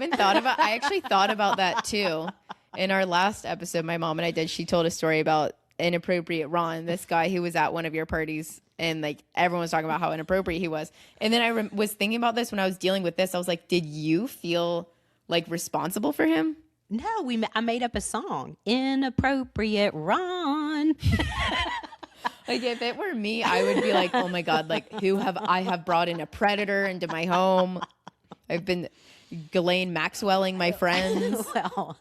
actually thought about that too. In our last episode, my mom and I did, she told a story about inappropriate Ron, this guy who was at one of your parties, and like everyone was talking about how inappropriate he was. And then I was thinking about this when I was dealing with this. I was like, did you feel like responsible for him? No, I made up a song. Inappropriate Ron. Like if it were me, I would be like, oh my God, like I have brought in a predator into my home. I've been Ghislaine Maxwelling my friends. Well,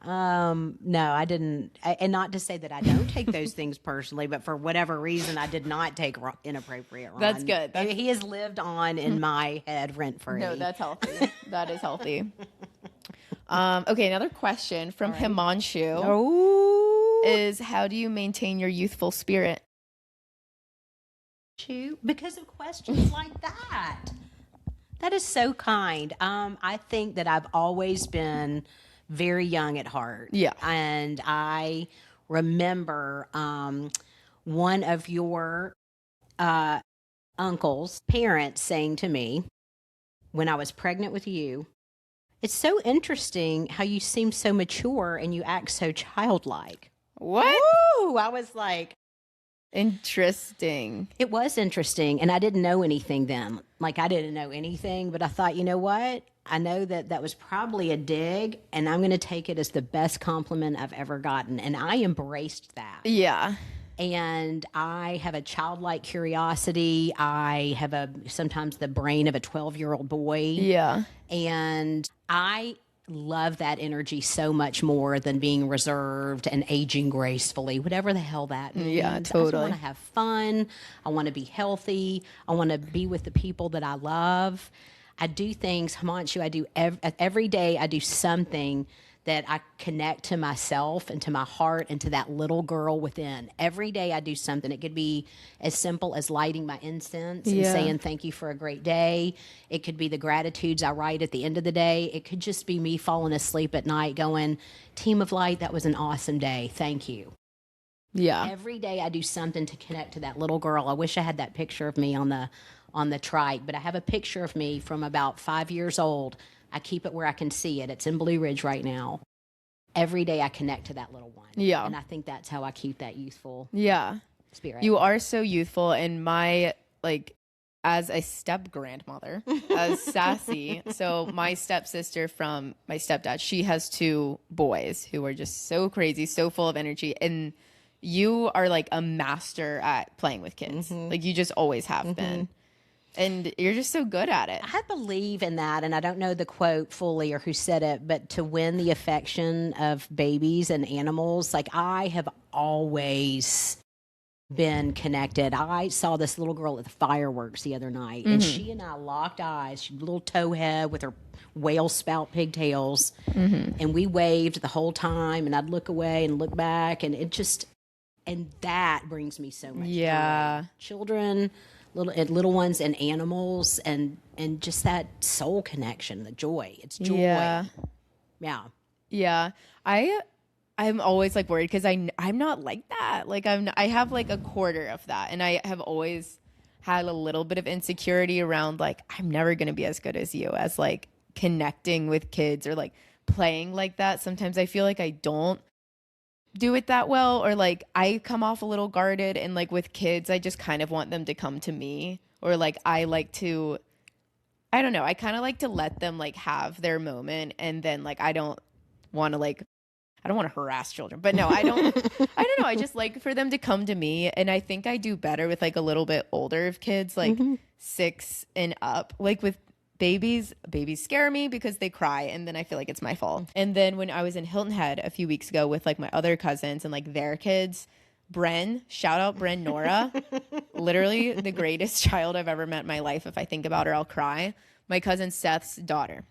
no, I didn't. And not to say that I don't take those things personally, but for whatever reason, I did not take inappropriate Ron. That's good. He has lived on in my head rent free. No, that's healthy. That is healthy. Okay, another question from Himanshu is, how do you maintain your youthful spirit? Because of questions like that. That is so kind. I think that I've always been very young at heart. Yeah. And I remember one of your uncle's parents saying to me when I was pregnant with you, it's so interesting how you seem so mature and you act so childlike. What? Woo! I was like, interesting. It was interesting. And I didn't know anything then. Like, I didn't know anything, but I thought, you know what? I know that was probably a dig, and I'm going to take it as the best compliment I've ever gotten. And I embraced that. Yeah. And I have a childlike curiosity. I have sometimes the brain of a 12-year-old boy. Yeah. And I love that energy so much more than being reserved and aging gracefully, whatever the hell that means. Yeah, totally. I want to have fun. I want to be healthy. I want to be with the people that I love. I do things, Himanshu, I do every day, I do something that I connect to myself and to my heart and to that little girl within. Every day I do something. It could be as simple as lighting my incense and saying thank you for a great day. It could be the gratitudes I write at the end of the day. It could just be me falling asleep at night going, Team of Light, that was an awesome day. Thank you. Yeah. Every day I do something to connect to that little girl. I wish I had that picture of me on the trike, but I have a picture of me from about 5 years old. I keep it where I can see it. It's in Blue Ridge right now. Every day I connect to that little one. Yeah. And I think that's how I keep that youthful spirit. You are so youthful, and my, like, as a step grandmother, as sassy. So my stepsister from my stepdad, she has 2 boys who are just so crazy, so full of energy. And you are like a master at playing with kids. Like you just always have been. And you're just so good at it. I believe in that, and I don't know the quote fully or who said it, but to win the affection of babies and animals, like I have always been connected. I saw this little girl at the fireworks the other night, and she and I locked eyes. She had a little towhead with her whale spout pigtails, and we waved the whole time, and I'd look away and look back, and it just, and that brings me so much joy. Children, little ones and animals, and just that soul connection, the joy. It's joy. Yeah. I'm always like worried because I'm not like that. Like I have like a quarter of that, and I have always had a little bit of insecurity around like I'm never gonna be as good as you as like connecting with kids or like playing like that. Sometimes I feel like I don't do it that well, or like I come off a little guarded, and like with kids I just kind of want them to come to me, or like I don't know, I kind of like to let them like have their moment, and then like I don't want to harass children, but no, I don't know, I just like for them to come to me. And I think I do better with like a little bit older kids, like 6 and up. Like with babies scare me because they cry, and then I feel like it's my fault. And then when I was in Hilton Head a few weeks ago with like my other cousins and like their kids, shout out Bren Nora, literally the greatest child I've ever met in my life. If I think about her, I'll cry. My cousin Seth's daughter,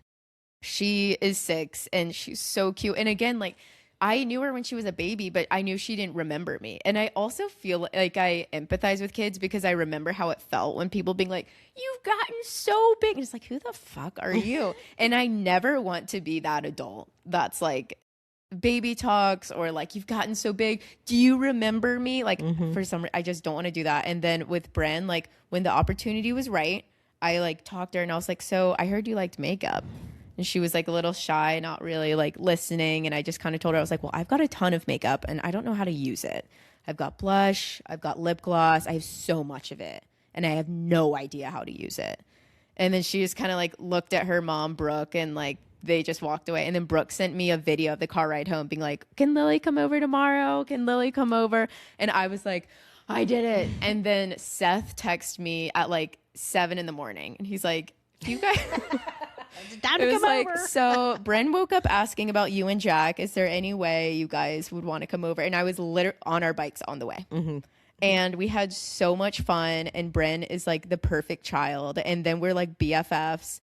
she is 6 and she's so cute. And again, like I knew her when she was a baby, but I knew she didn't remember me. And I also feel like I empathize with kids because I remember how it felt when people being like, you've gotten so big. And it's like, who the fuck are you? And I never want to be that adult that's like baby talks or like, you've gotten so big. Do you remember me? Like for some reason, I just don't want to do that. And then with Bren, like when the opportunity was right, I like talked to her and I was like, so I heard you liked makeup. And she was like a little shy, not really like listening. And I just kind of told her, I was like, well, I've got a ton of makeup and I don't know how to use it. I've got blush, I've got lip gloss, I have so much of it. And I have no idea how to use it. And then she just kind of like looked at her mom, Brooke, and like they just walked away. And then Brooke sent me a video of the car ride home being like, can Lily come over tomorrow? Can Lily come over? And I was like, I did it. And then Seth texted me at like 7 a.m. and he's like, you guys... Time to come over. So Bren woke up asking about you and Jack. Is there any way you guys would want to come over? And I was literally on our bikes on the way. And we had so much fun. And Bren is like the perfect child. And then we're like BFFs.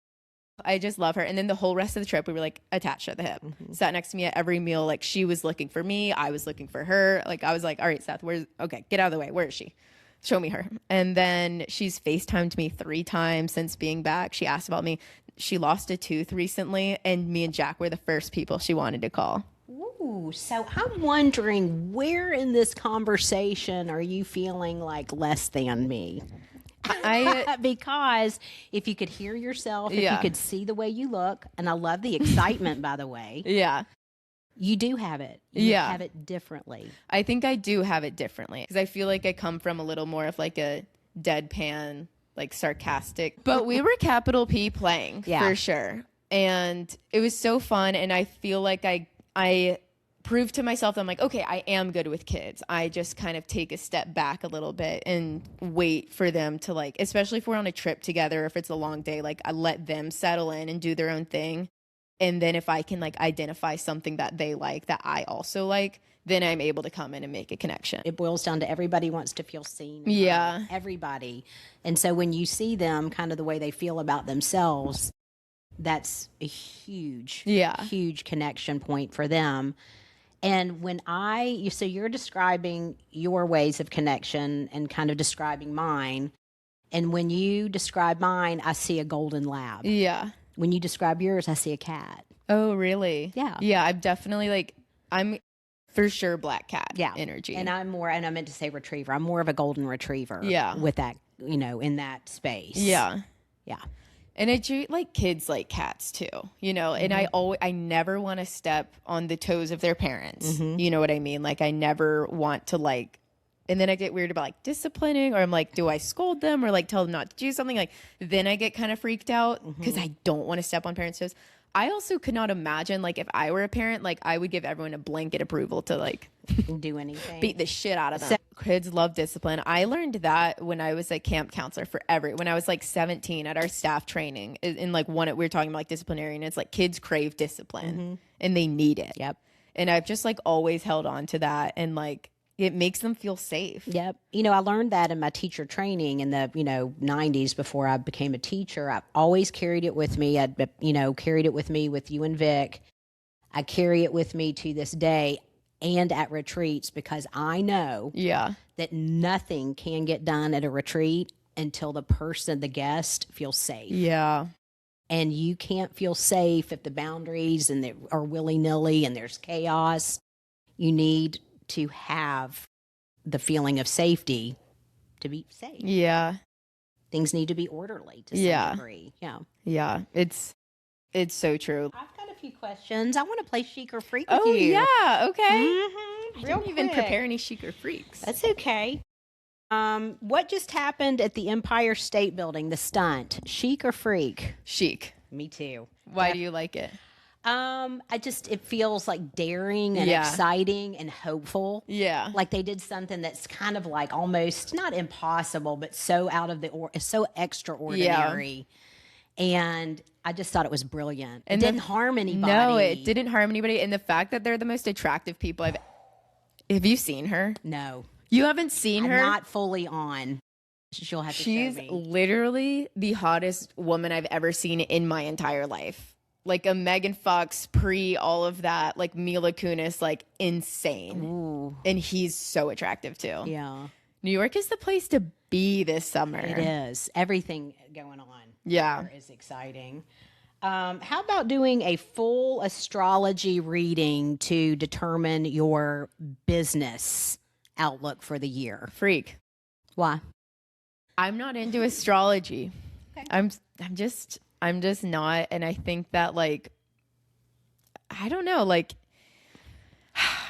I just love her. And then the whole rest of the trip, we were like attached at the hip. Sat next to me at every meal. Like she was looking for me. I was looking for her. Like I was like, all right, Seth, okay, get out of the way. Where is she? Show me her. And then she's FaceTimed me 3 times since being back. She asked about me. She lost a tooth recently, and me and Jack were the first people she wanted to call. Ooh, so I'm wondering, where in this conversation are you feeling like less than me? Because if you could hear yourself, if you could see the way you look, and I love the excitement, by the way. Yeah. You do have it. You have it differently. I think I do have it differently because I feel like I come from a little more of like a deadpan, like sarcastic, but we were capital P playing for sure. And it was so fun. And I feel like I proved to myself that I'm like, okay, I am good with kids. I just kind of take a step back a little bit and wait for them to like, especially if we're on a trip together, if it's a long day, like I let them settle in and do their own thing. And then if I can like identify something that they like that I also like, then I'm able to come in and make a connection. It boils down to everybody wants to feel seen. Yeah. Everybody. And so when you see them kind of the way they feel about themselves, that's a huge, huge connection point for them. And when so you're describing your ways of connection and kind of describing mine. And when you describe mine, I see a golden lab. Yeah. When you describe yours, I see a cat. Oh, really? Yeah. Yeah, I'm definitely like, I'm for sure black cat energy. And I meant to say retriever. I'm more of a golden retriever. Yeah. With that, in that space. Yeah. Yeah. And I treat like kids like cats too, and I never want to step on the toes of their parents. You know what I mean? Like I never want to like, and then I get weird about like disciplining, or I'm like, do I scold them or like tell them not to do something? Like then I get kind of freaked out because I don't want to step on parents' toes. I also could not imagine like if I were a parent, like I would give everyone a blanket approval to like do anything, beat the shit out of them. Kids love discipline. I learned that when I was a camp counselor when I was like 17 at our staff training in like we were talking about like disciplinarian. It's like kids crave discipline and they need it. Yep. And I've just like always held on to that, and like it makes them feel safe. Yep. I learned that in my teacher training in the, 90s before I became a teacher. I always carried it with me. I carried it with me with you and Vic. I carry it with me to this day and at retreats, because I know that nothing can get done at a retreat until the guest feels safe. Yeah. And you can't feel safe if the boundaries are willy-nilly and there's chaos. You need to have the feeling of safety to be safe. Yeah. Things need to be orderly to some degree. Yeah. Yeah. It's so true. I've got a few questions. I want to play Chic or Freak with you. Oh, yeah. Okay. Mm-hmm. I didn't even prepare any Chic or Freaks. That's okay. What just happened at the Empire State Building, the stunt? Chic or Freak? Chic. Me too. Why do you like it? It feels like daring and exciting and hopeful. Yeah. Like they did something that's kind of like almost not impossible, but so so extraordinary. Yeah. And I just thought it was brilliant. It didn't harm anybody. No, it didn't harm anybody. And the fact that they're the most attractive people have you seen her? No. You haven't seen her? Not fully on. She'll have to show me. She's literally the hottest woman I've ever seen in my entire life. Like a Megan Fox pre all of that, like Mila Kunis, like insane. Ooh. And he's so attractive too. Yeah. New York is the place to be this summer. It is. Everything going on. Yeah. Is exciting. How about doing a full astrology reading to determine your business outlook for the year? Freak. Why? I'm not into astrology. Okay. I'm just not. And I think that like, I don't know, like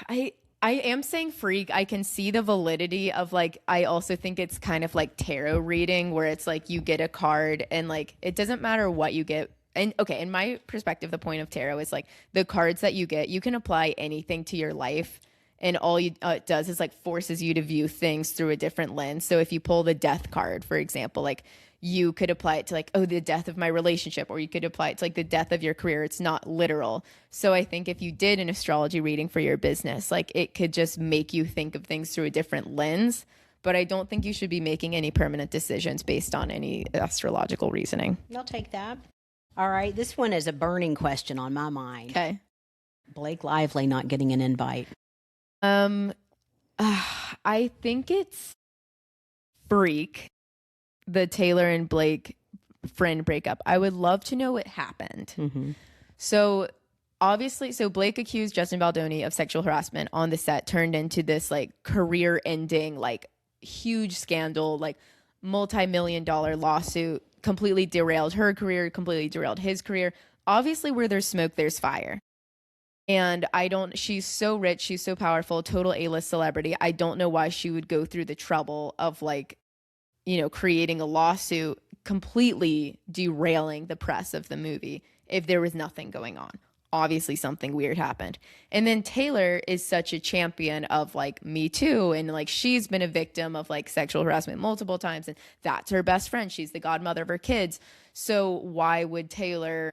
I am saying freak. I can see the validity of like, I also think it's kind of like tarot reading where it's like you get a card and like, it doesn't matter what you get. And okay, in my perspective, the point of tarot is like the cards that you get, you can apply anything to your life. And all it does is like forces you to view things through a different lens. So if you pull the death card, for example, like you could apply it to like, oh, the death of my relationship, or you could apply it to like the death of your career. It's not literal. So I think if you did an astrology reading for your business, like it could just make you think of things through a different lens. But I don't think you should be making any permanent decisions based on any astrological reasoning. I'll take that. All right. This one is a burning question on my mind. Okay. Blake Lively not getting an invite. I think it's freak, the Taylor and Blake friend breakup. I would love to know what happened. Mm-hmm. So obviously, Blake accused Justin Baldoni of sexual harassment on the set, turned into this like career ending, like huge scandal, like multi-million-dollar lawsuit, completely derailed her career, completely derailed his career. Obviously, where there's smoke, there's fire. And she's so rich, she's so powerful, total A-list celebrity. I don't know why she would go through the trouble of like, creating a lawsuit, completely derailing the press of the movie if there was nothing going on. Obviously something weird happened. And then Taylor is such a champion of like Me Too, and like she's been a victim of like sexual harassment multiple times, and that's her best friend. She's the godmother of her kids. So why would Taylor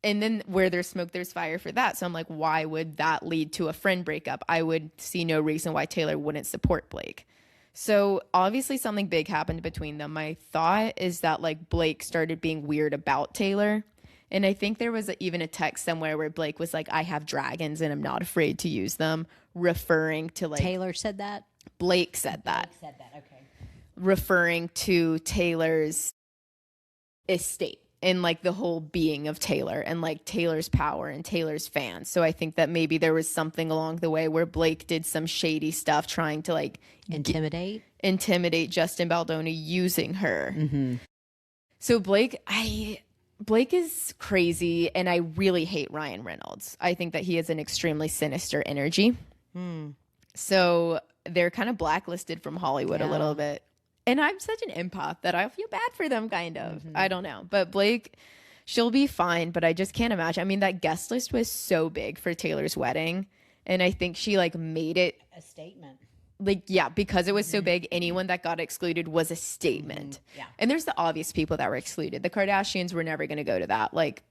And then where there's smoke, there's fire for that. So I'm like, why would that lead to a friend breakup? I would see no reason why Taylor wouldn't support Blake. So obviously something big happened between them. My thought is that like Blake started being weird about Taylor. And I think there was even a text somewhere where Blake was like, I have dragons and I'm not afraid to use them, referring to like Taylor said that? Blake said that. Blake said that, okay. Referring to Taylor's estate and like the whole being of Taylor and like Taylor's power and Taylor's fans. So I think that maybe there was something along the way where Blake did some shady stuff trying to like intimidate Justin Baldoni using her. So Blake is crazy, and I really hate Ryan Reynolds. I think that he has an extremely sinister energy. So they're kind of blacklisted from Hollywood a little bit. And I'm such an empath that I feel bad for them, kind of. I don't know. But Blake, she'll be fine, but I just can't imagine. I mean, that guest list was so big for Taylor's wedding. And I think she like made it a statement. Like, yeah, because it was so big, anyone that got excluded was a statement. Yeah. And there's the obvious people that were excluded. The Kardashians were never going to go to that. Like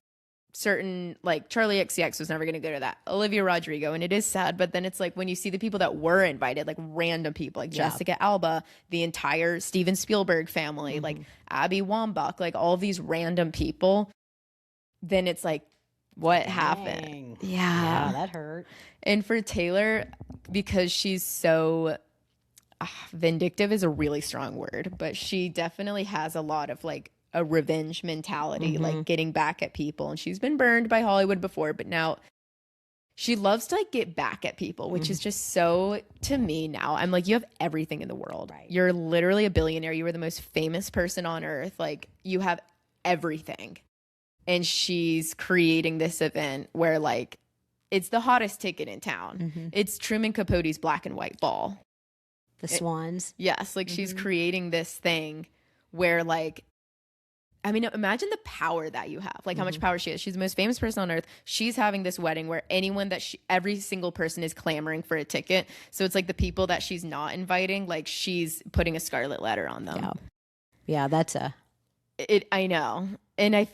certain, like Charlie XCX was never going to go to that. Olivia Rodrigo. And it is sad. But then it's like when you see the people that were invited, like random people, like Jessica Alba, the entire Steven Spielberg family, like Abby Wambach, like all these random people, then it's like, what happened? Yeah, that hurt. And for Taylor, because she's so vindictive is a really strong word, but she definitely has a lot of like a revenge mentality, like getting back at people. And she's been burned by Hollywood before, but now she loves to like get back at people, which is just so, to me now, I'm like, you have everything in the world. Right. You're literally a billionaire. You are the most famous person on earth. Like you have everything. And she's creating this event where like it's the hottest ticket in town. It's Truman Capote's black and white ball. The swans. Yes. Like she's creating this thing where like, I mean, imagine the power that you have, like how much power she has. She's the most famous person on earth. She's having this wedding where anyone that every single person is clamoring for a ticket. So it's like the people that she's not inviting, like she's putting a scarlet letter on them. Yeah, that's I know. And I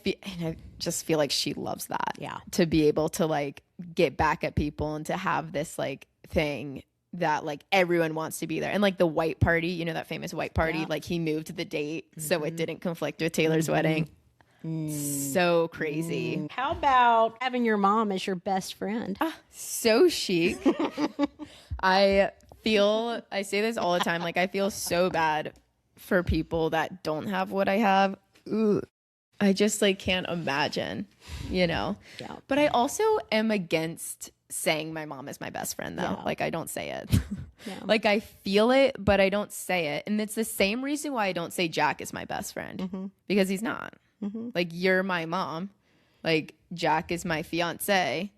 just feel like she loves that. Yeah. To be able to like get back at people and to have this like thing that like everyone wants to be there. And like the white party, you know, that famous white party, like he moved the date so it didn't conflict with Taylor's wedding. So crazy. How about having your mom as your best friend? So chic. I say this all the time. Like I feel so bad for people that don't have what I have. Ooh. I just like can't imagine, you know? Yeah. But I also am against saying my mom is my best friend though. Yeah. Like I don't say it. Like I feel it, but I don't say it. And it's the same reason why I don't say Jack is my best friend because he's not. Like you're my mom. Like Jack is my fiancé.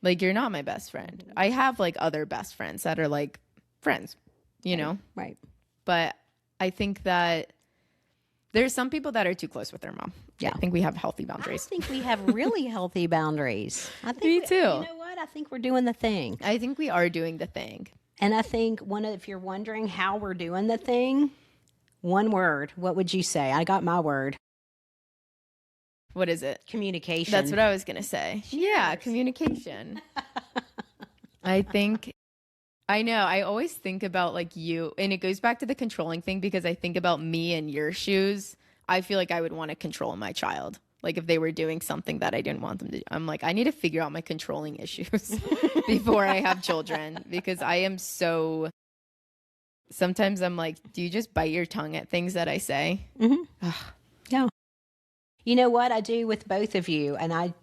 Like you're not my best friend. I have like other best friends that are like friends, you know? Right. But I think that there's some people that are too close with their mom. Yeah. I think we have healthy boundaries. I think we have really healthy boundaries. I think Me too. You know what? I think we're doing the thing. I think we are doing the thing. And I think if you're wondering how we're doing the thing, one word, what would you say? I got my word. What is it? Communication. That's what I was going to say. Yeah, communication. I know. I always think about like you, and it goes back to the controlling thing because I think about me in your shoes. I feel like I would want to control my child. Like if they were doing something that I didn't want them to do. I'm like, I need to figure out my controlling issues before I have children because I am so, sometimes I'm like, do you just bite your tongue at things that I say? Yeah. You know what I do with both of you? And I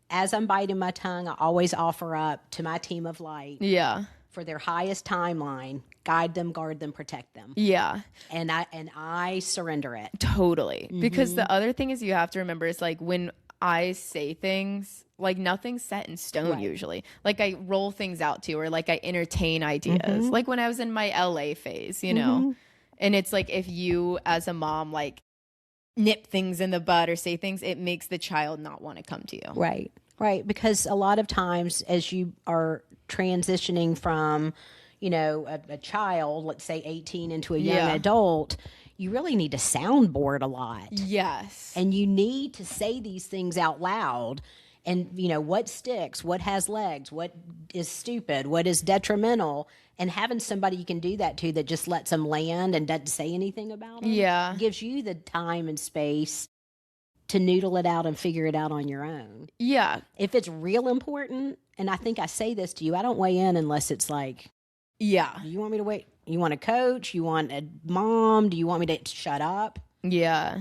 as I'm biting my tongue, I always offer up to my team of light. Yeah. For their highest timeline, guide them, guard them, protect them. Yeah. And I surrender it. Totally. Because the other thing is you have to remember is like when I say things, like nothing's set in stone usually. Like I roll things out to or like I entertain ideas. Like when I was in my LA phase, you know. And it's like if you as a mom like nip things in the bud or say things, it makes the child not want to come to you. Right. Right. Because a lot of times as you are transitioning from, you know, a child, let's say 18 into a young adult, you really need to soundboard a lot. Yes. And you need to say these things out loud. And, you know, what sticks, what has legs, what is stupid, what is detrimental. And having somebody you can do that to that just lets them land and doesn't say anything about it. Yeah. Gives you the time and space to noodle it out and figure it out on your own. Yeah. If it's real important, and I think I say this to you, I don't weigh in unless it's like, Yeah. do you want me to wait? You want a coach? You want a mom? Do you want me to shut up? Yeah.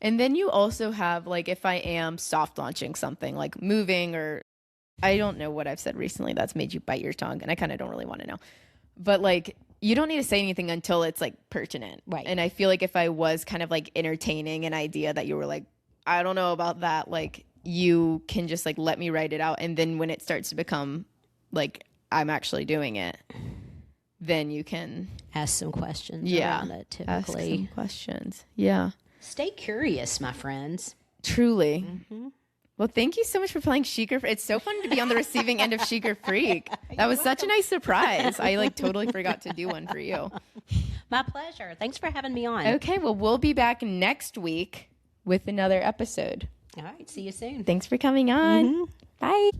And then you also have, like, if I am soft launching something, like moving, or I don't know what I've said recently that's made you bite your tongue, and I kind of don't really want to know. But, like, you don't need to say anything until it's, like, pertinent. Right. And I feel like if I was kind of, like, entertaining an idea that you were like, I don't know about that, like, you can just, like, let me write it out. And then when it starts to become, like, I'm actually doing it, then you can Ask some questions around it, typically. ask some questions. Yeah. Stay curious, my friends. Truly. Well, thank you so much for playing Chic or Freak. It's so fun to be on the receiving end of Chic or Freak. That was such a nice surprise. I like totally forgot to do one for you. My pleasure. Thanks for having me on. Okay, well, we'll be back next week with another episode. All right. See you soon. Thanks for coming on. Bye.